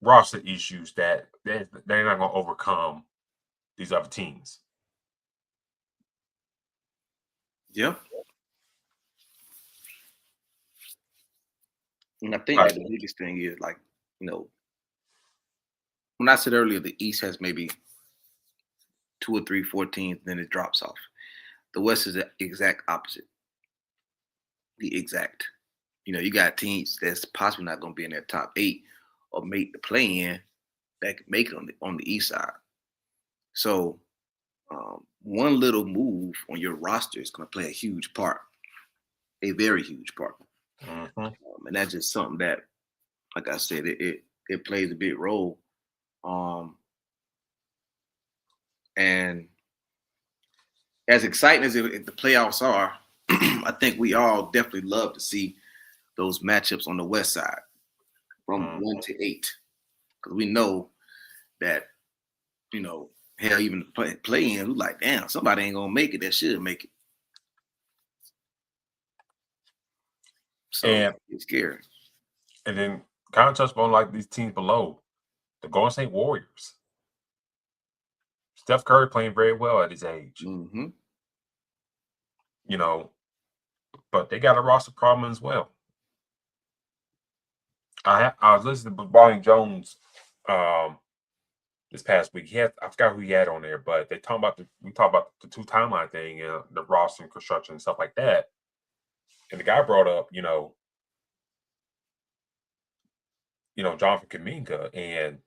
roster issues that they're not gonna overcome these other teams. Yeah. And I think like the biggest thing is like, when I said earlier the East has maybe 2 or 3, 4 teams, then it drops off. The West is the exact opposite. The exact. You got teams that's possibly not going to be in that top 8 or make the play-in that can make it on the East side. So one little move on your roster is going to play a huge part, a very huge part. Mm-hmm. And that's just something that, like I said, it plays a big role. And as exciting as the playoffs are, I think we all definitely love to see those matchups on the West side from 1 to 8, because we know that, hell, even play-in, we're like, damn, somebody ain't gonna make it that should make it. So it's scary. And then kind of touch on like these teams below, the Golden State Warriors. Steph Curry playing very well at his age. Mm-hmm. But they got a roster problem as well. I was listening to Bonnie Jones this past week. I forgot who he had on there, but we talked about the 2 timeline thing and the roster and construction and stuff like that. And the guy brought up, Jonathan Kuminga, and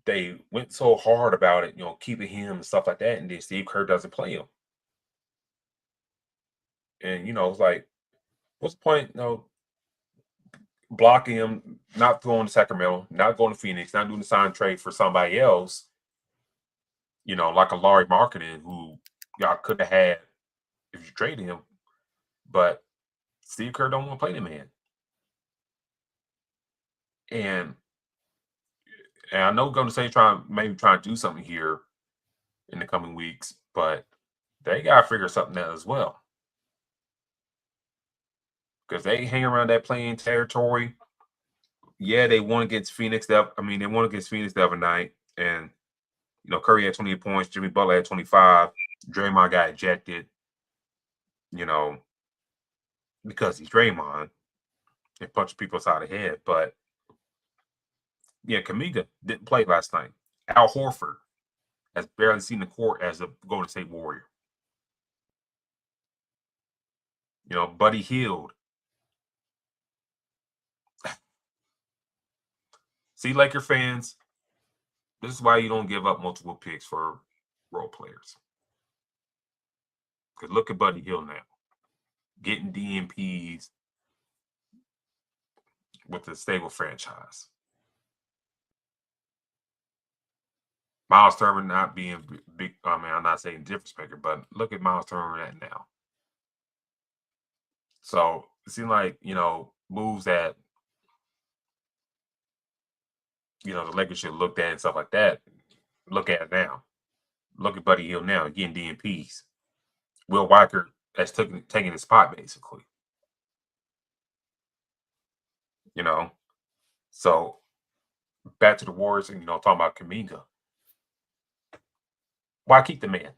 they went so hard about it, keeping him and stuff like that, and then Steve Kerr doesn't play him. And it's like, what's the point? Blocking him, not going to Sacramento, not going to Phoenix, not doing the sign trade for somebody else. Like a Larry Marketing, who y'all could have had if you traded him, but Steve Kerr don't want to play the man. And I know Golden State maybe trying to do something here in the coming weeks, but they got to figure something out as well. Because they hang around that playing territory. Yeah, they won against Phoenix. They won against Phoenix the other night. And, Curry had 28 points. Jimmy Butler had 25. Draymond got ejected, because he's Draymond. and punching people inside the head. But yeah, Kaminga didn't play last night. Al Horford has barely seen the court as a Golden State Warrior. Buddy Hield. See, Laker fans, this is why you don't give up multiple picks for role players. Because look at Buddy Hield now. Getting DNPs with a stable franchise. Miles Turner not being big. I mean, I'm not saying difference maker, but look at Miles Turner at now. So it seems like, moves that, the Lakers should look at and stuff like that. Look at it now. Look at Buddy Hield now, getting DNPs. Will Weicker has taking his spot, basically. So back to the Warriors and, talking about Kaminga. Why keep the man?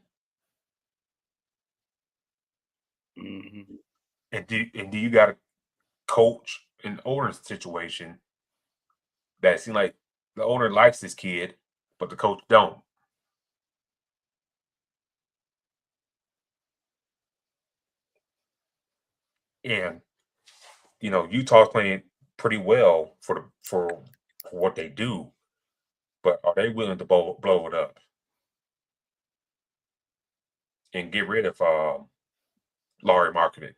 Mm-hmm. And do you got a coach in the owner's situation that seems like the owner likes this kid, but the coach don't? And Utah's playing pretty well for what they do, but are they willing to blow it up and get rid of Lauri Markkanen?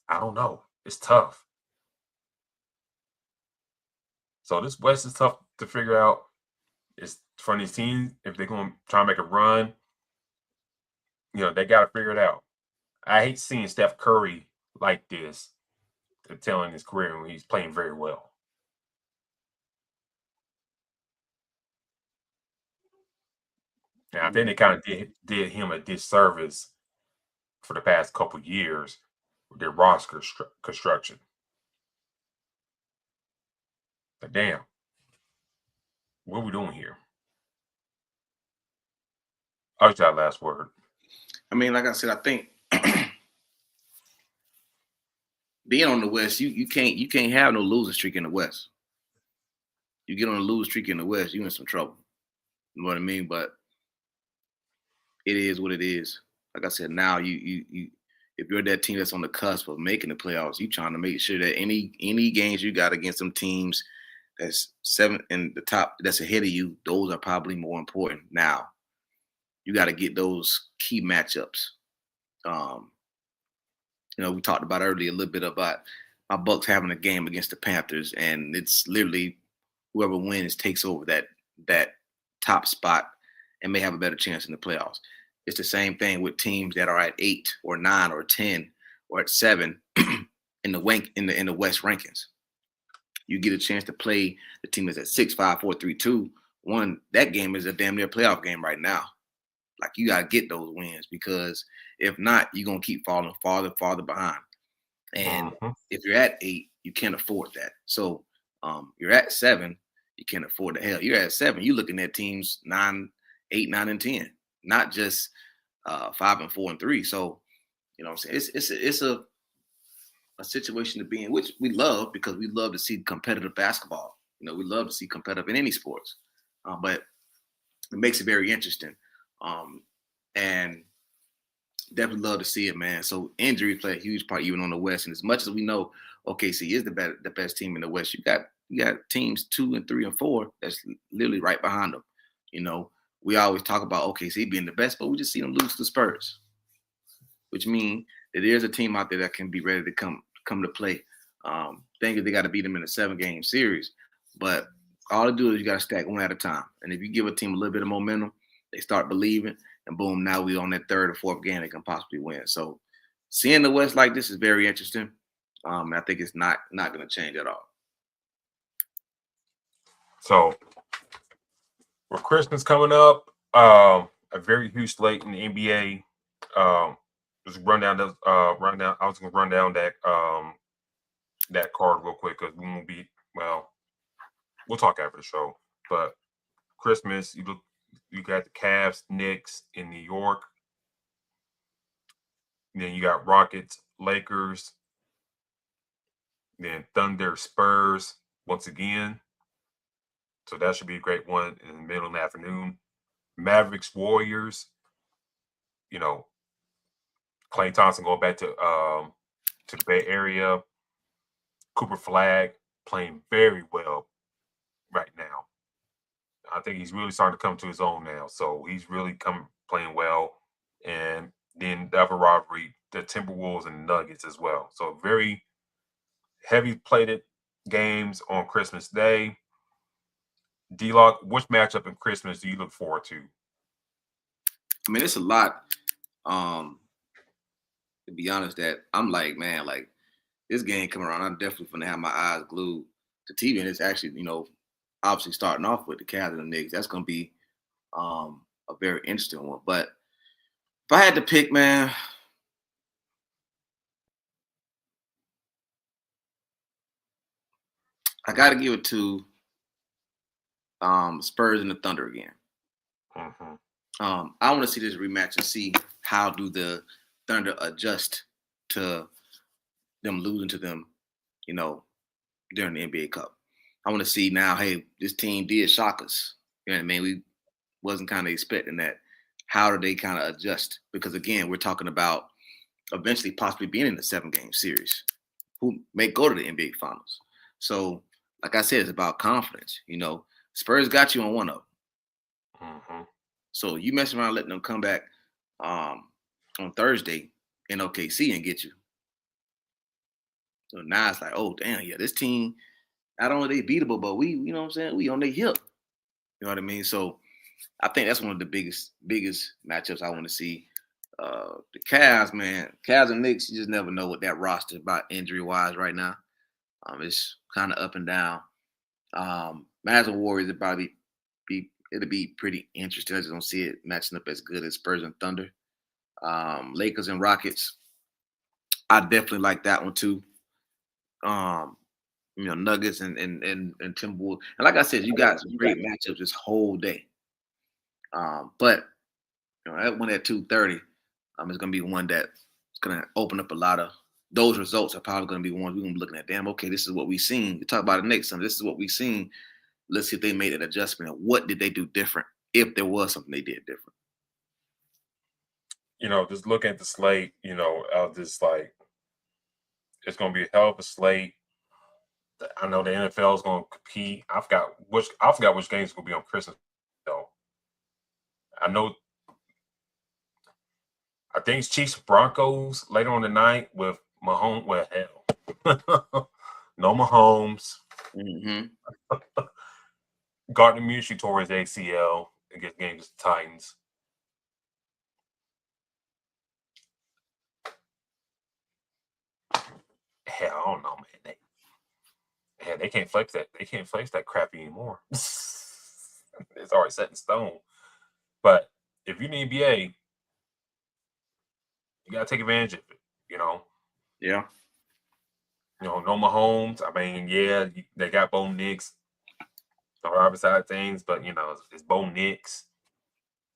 I don't know. It's tough. So this West is tough to figure out. It's from these teams, if they're going to try and make a run, they got to figure it out. I hate seeing Steph Curry like this telling his career when he's playing very well. And I think they kind of did him a disservice for the past couple years with their roster construction. But damn, what are we doing here? I'll get that last word. I mean, like I said, I think being on the West, you can't have no losing streak in the West. You get on a losing streak in the West, you're in some trouble. You know what I mean? But it is what it is. Like I said, now you if you're that team that's on the cusp of making the playoffs, you trying to make sure that any games you got against some teams that's 7 in the top that's ahead of you, those are probably more important now. You got to get those key matchups. We talked about earlier a little bit about my Bucks having a game against the Panthers, and it's literally whoever wins takes over that top spot and may have a better chance in the playoffs. It's the same thing with teams that are at 8 or 9 or 10 or at 7 in the West rankings. You get a chance to play the team that's at 6, 5, 4, 3, 2, 1. That game is a damn near playoff game right now. Like, you got to get those wins, because if not, you're going to keep falling farther behind. And if you're at 8, you can't afford that. So you're at 7, you can't afford the hell. You're at 7, you're looking at teams 8, 9, and 10, not just 5 and 4 and 3. So, you know what I'm saying? It's a situation to be in, which we love, because we love to see competitive basketball. We love to see competitive in any sports, but it makes it very interesting. And definitely love to see it, man. So injuries play a huge part even on the West. And as much as we know OKC is the best team in the West, you got teams 2 and 3 and 4 that's literally right behind them. We always talk about OKC being the best, but we just see them lose to the Spurs, which means that there's a team out there that can be ready to come to play. Think that they got to beat them in a 7-game series, but all to do is you got to stack one at a time. And if you give a team a little bit of momentum, they start believing, and boom, now we're on that 3rd or 4th game they can possibly win. So seeing the West like this is very interesting. I think it's not going to change at all. So with Christmas coming up, a very huge slate in the NBA. Just run down. I was going to run down that card real quick, because we won't be, we'll talk after the show. But Christmas, you got the Cavs, Knicks in New York. And then you got Rockets, Lakers. Then Thunder Spurs once again. So that should be a great one in the middle of the afternoon. Mavericks Warriors. You know, Klay Thompson going back to the Bay Area. Cooper Flag playing very well right now. I think he's really starting to come to his own now. So he's really playing well. And then the other rivalry, the Timberwolves and the Nuggets as well. So very heavy plated games on Christmas Day. D-Lock, which matchup in Christmas do you look forward to? I mean, it's a lot. To be honest, that I'm like, man, like this game coming around, I'm definitely gonna have my eyes glued to TV, and it's actually, obviously starting off with the Cavs and the Knicks. That's gonna be a very interesting one. But if I had to pick, man, I got to give it to Spurs and the Thunder again. Mm-hmm. I want to see this rematch and see how do the Thunder adjust to them losing to them, during the NBA Cup. I want to see now, hey, this team did shock us. You know what I mean? We wasn't kind of expecting that. How do they kind of adjust? Because, again, we're talking about eventually possibly being in a 7-game series who may go to the NBA Finals. So, like I said, it's about confidence. Spurs got you on one of them. Mm-hmm. So you mess around letting them come back on Thursday in OKC and get you. So now it's like, oh, damn, yeah, this team, not only they beatable, but we, you know what I'm saying, we on their hip. You know what I mean? So I think that's one of the biggest matchups I want to see. The Cavs, man, Cavs and Knicks, you just never know what that roster is about injury-wise right now. It's kind of up and down. Mavs and Warriors, it'll be pretty interesting. I just don't see it matching up as good as Spurs and Thunder. Lakers and Rockets, I definitely like that one too. Nuggets and Timberwolves. And like I said, you got some great matchups this whole day. But that one at 2:30, it's gonna be one that's gonna open up a lot of those results. Are probably gonna be ones we're gonna be looking at. Damn, okay, this is what we seen. You talk about the Knicks, this is what we seen. Let's see if they made an adjustment. What did they do different? If there was something they did different. Just look at the slate, just like it's going to be a hell of a slate. I know the NFL is going to compete. I forgot which games will be on Christmas though. I think it's Chiefs Broncos later on the night with Mahomes. Well, hell, no Mahomes. Mm-hmm. Gardner Minshew tore his ACL against the Titans. Hell, I don't know, man. They can't flex that. They can't flex that crap anymore. It's already set in stone. But if you're in the NBA, you gotta take advantage of it. Yeah. No Mahomes. I mean, yeah, they got Bo Nix on the other side of things, but it's Bo Nix.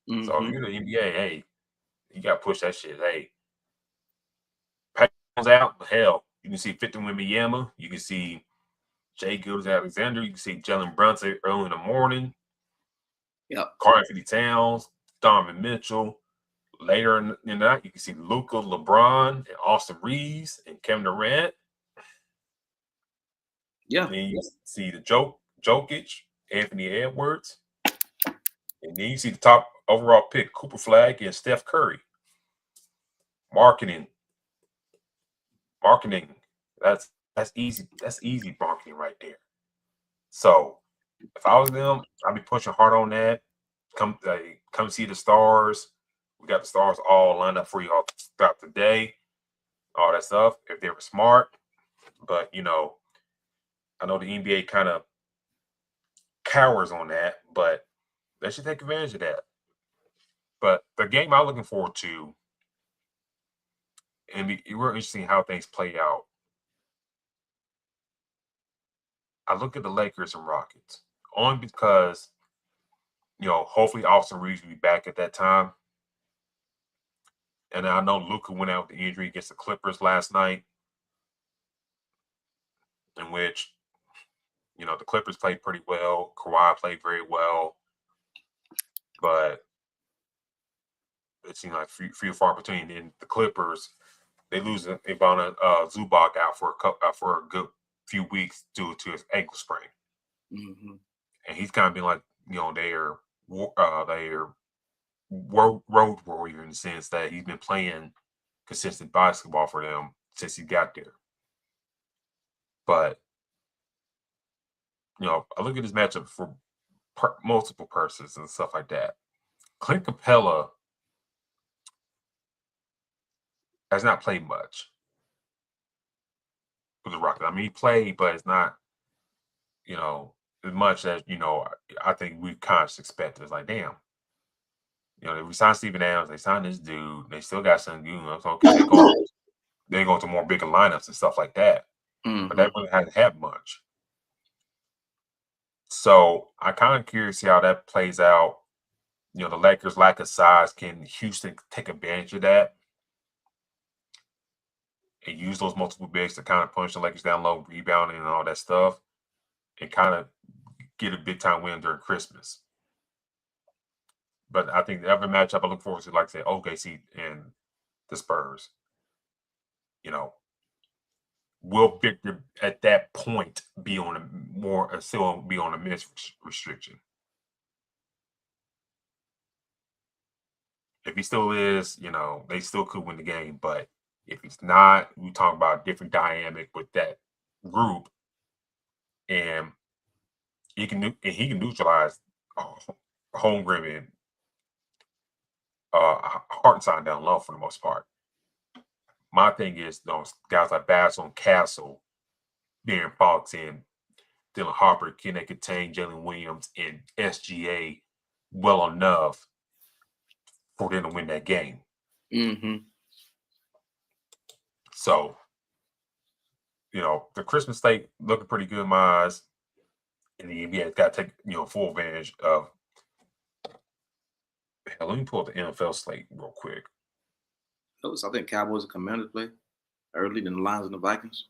Mm-hmm. So if you're the NBA, hey, you gotta push that shit. Hey, Pat's out. Hell, you can see Victor Wembanyama. You can see Jay Gilgeous-Alexander. You can see Jalen Brunson early in the morning. Yep. Karl-Anthony Towns, Donovan Mitchell. Later in the night, you can see Luka, LeBron, and Austin Reeves and Kevin Durant. Yeah. Then you see the Jokic, Anthony Edwards. And then you see the top overall pick, Cooper Flag and Steph Curry. Marketing. That's easy. That's easy marketing right there. So if I was them, I'd be pushing hard on that. Come see the stars. We got the stars all lined up for you all throughout the day. All that stuff. If they were smart. But I know the NBA kind of cowers on that, but they should take advantage of that. But the game I'm looking forward to, and it's real interesting how things play out. I look at the Lakers and Rockets only because, hopefully Austin Reeves will be back at that time. And I know Luka went out with the injury against the Clippers last night. in which, the Clippers played pretty well. Kawhi played very well, but it seemed like few far between. And the Clippers, they lose Ivana Zubac out for a good few weeks due to his ankle sprain, and he's kind of been like, their road warrior in the sense that he's been playing consistent basketball for them since he got there. But I look at this matchup for multiple persons and stuff like that. Clint Capella has not played much with the Rockets. I mean, he played, but it's not, as much as, I think we kind of expected. It's like, damn. They signed Steven Adams, they signed this dude, they still got some, it's okay. They go to more bigger lineups and stuff like that. But that really hasn't had much. So I kind of curious to see how that plays out. The Lakers' lack of size, can Houston take advantage of that and use those multiple bigs to kind of punch the Lakers down low, rebounding and all that stuff, and kind of get a big time win during Christmas? But I think the other matchup I look forward to, like I said, OKC and the Spurs. Will Victor at that point be on still be on a minutes restriction? If he still is, they still could win the game. But if he's not, we talk about a different dynamic with that group, and he can neutralize Holmgren and Hartenstein down low for the most part. My thing is those guys like Bass Castle, Darren Fox, and Dylan Harper, can they contain Jalen Williams and SGA well enough for them to win that game? So, the Christmas slate looking pretty good in my eyes. And the NBA has got to take, full advantage of. Hell, let me pull up the NFL slate real quick. I think Cowboys and Commanders play early than the Lions and the Vikings.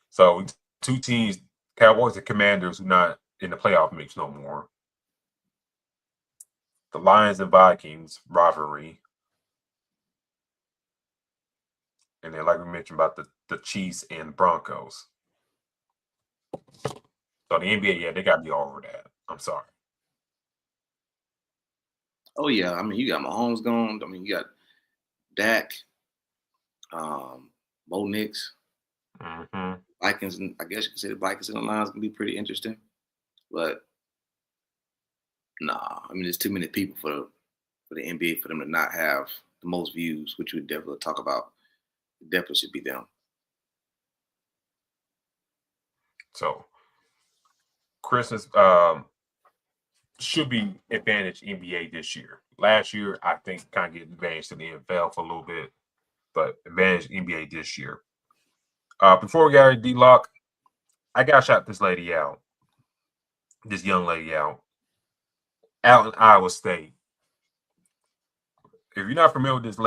So 2 teams, Cowboys and Commanders, who not in the playoff mix no more. The Lions and Vikings rivalry. And then, like we mentioned about the Chiefs and Broncos. So the NBA, they got to be all over that. I'm sorry. Oh, yeah. I mean, you got Mahomes gone. I mean, you got Dak, Bo Nix, Vikings. And I guess you could say the Vikings and the Lions can be pretty interesting. But, I mean, there's too many people for the NBA for them to not have the most views, which we definitely talk about. It definitely should be them. So, Christmas should be advantage NBA this year. Last year, I think kind of get advantage to the NFL for a little bit, but advantage NBA this year. Before we got to D-Locke, I got to shout this lady out, this young lady out in Iowa State. If you're not familiar with this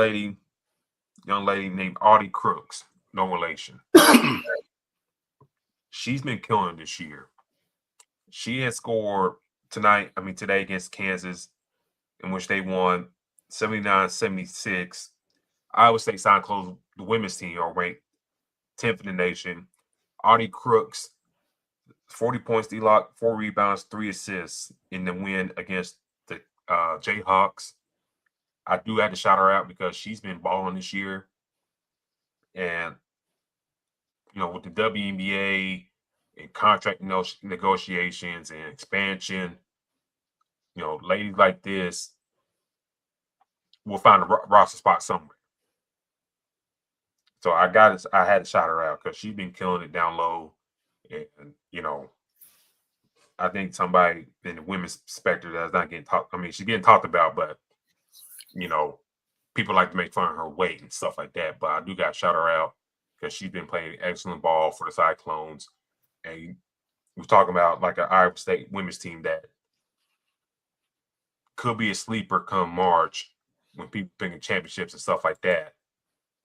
young lady named Audie Crooks, no relation. She's been killing this year. She has scored today against Kansas, in which they won 79-76. Iowa State signed close. The women's team are ranked 10th in the nation. Audie Crooks, 40 points, D-Locke, 4 rebounds, 3 assists in the win against the Jayhawks. I do have to shout her out because she's been balling this year. And, with the WNBA and contract negotiations and expansion, ladies like this will find a roster spot somewhere. So I had to shout her out because she's been killing it down low. And, I think somebody in the women's spectrum that's not getting talked. I mean, she's getting talked about, but, people like to make fun of her weight and stuff like that. But I do got to shout her out because she's been playing excellent ball for the Cyclones. And we're talking about like an Iowa State women's team that could be a sleeper come March when people thinking championships and stuff like that.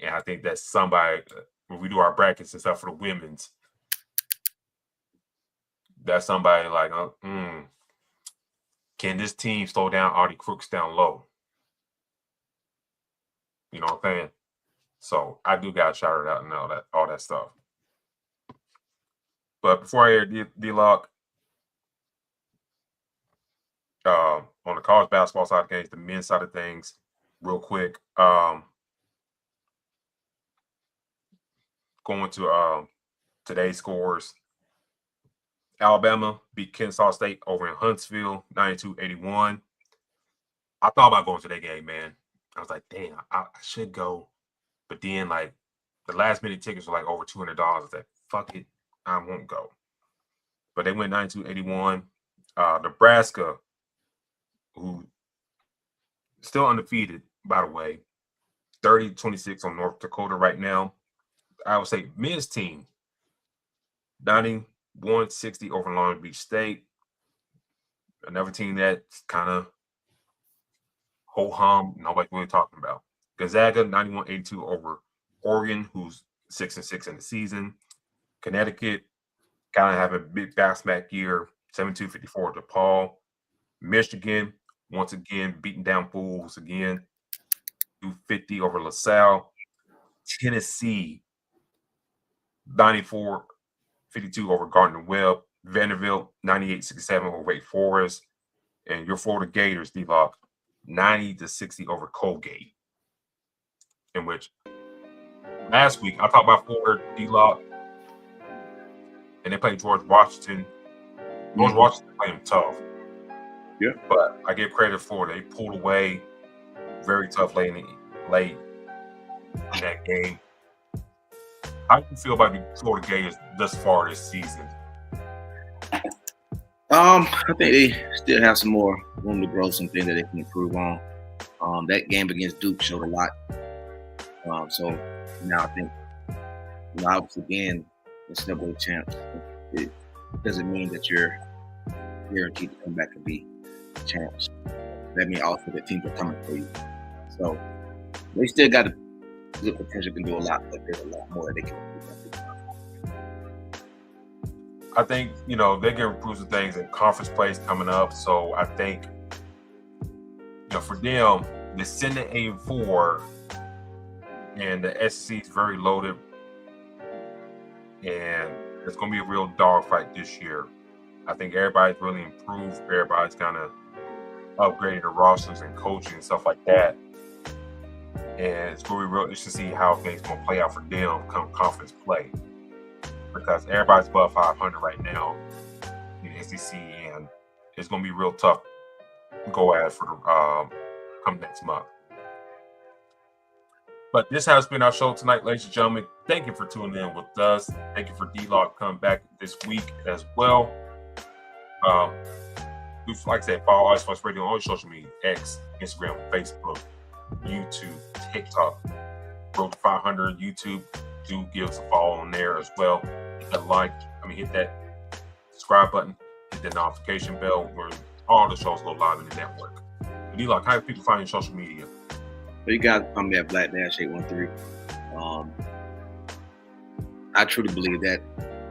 And I think that's somebody, when we do our brackets and stuff for the women's, that's somebody like, can this team slow down all the Crooks down low? You know what I'm saying? So I do got to shout it out and all that stuff. But before I hear D-Locke, on the college basketball side of things, the men's side of things, real quick, going to today's scores. Alabama beat Kennesaw State over in Huntsville, 92-81. I thought about going to that game, man. I was like, damn, I should go. But then, like, the last minute tickets were like over $200. I was like, fuck it, I won't go. But they went 92-81. Nebraska, who still undefeated, by the way, 30-26 on North Dakota right now. I would say men's team, 91-60 over Long Beach State. Another team that's kind of ho-hum, nobody really talking about. Gonzaga, 91-82 over Oregon, who's 6-6 in the season. Connecticut, kind of have a big bounce-back year, 72-54 DePaul. Michigan, once again, beating down fools again, 250 over LaSalle. Tennessee, 94-52 over Gardner-Webb. Vanderbilt, 98-67 over Wake Forest. And your Florida Gators, D-Locke, 90-60 over Colgate. In which last week I talked about Florida, D-Locke, and they played George Washington. George Washington played them tough. Yeah. But I give credit to Florida. They pulled away very tough late in that game. How do you feel about the Florida Gators thus far this season? I think they still have some more room to grow, some things that they can improve on. That game against Duke showed a lot. So now I think, obviously, again, the snowball champs. It doesn't mean that you're guaranteed to come back and be champs. That means also that teams are coming for you. So they still got a good potential to do a lot, but there's a lot more that they can do. I think, they can improve some things in conference plays coming up. So I think, for them, the Senate 8-4 and the SEC is very loaded. And it's going to be a real dogfight this year. I think everybody's really improved. Everybody's kind of upgraded their rosters and coaching and stuff like that. And it's going to be real interesting to see how things going to play out for them come conference play. Because everybody's above 500 right now in the SEC, and it's going to be real tough to go at for the come next month. But this has been our show tonight, ladies and gentlemen. Thank you for tuning in with us. Thank you for D-Locke coming back this week as well. Like I said, follow Ice Sports Radio on all your social media: X, Instagram, Facebook, YouTube, TikTok. Road to 500 YouTube. Do give us a follow on there as well. Hit that hit that subscribe button, hit that notification bell where all the shows go live in the network. D-Locke, how do people find your social media? Well, you guys come me at Black-813. I truly believe that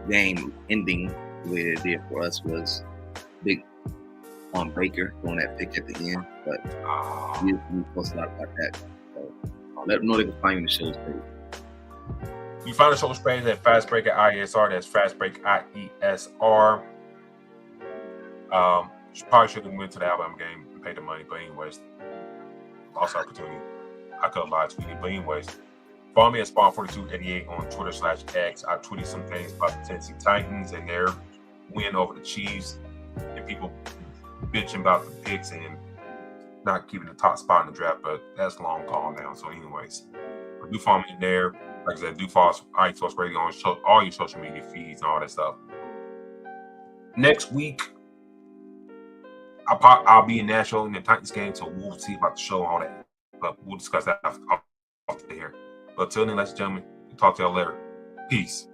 game ending the way it did for us was big on Baker throwing that pick at the end, but we post a lot about that. So let them know they can find me in the show's page. You find the show's page at Fast Break at IESR. That's Fast Break IESR. Probably should have went to the Alabama game and paid the money, but anyways, lost opportunity. I could have lied tweeted, but anyways, follow me at Spawn4288 on Twitter/X. I tweeted some things about the Tennessee Titans and their win over the Chiefs, and people bitching about the picks and not keeping the top spot in the draft, but that's long gone now. So anyways, do follow me there. Like I said, do follow Ice Sports Radio on all your social media feeds and all that stuff. Next week, I'll be in Nashville in the Titans game, so we'll see about the show and all that. But we'll discuss that off here. But till then, ladies and gentlemen, we'll talk to y'all later. Peace.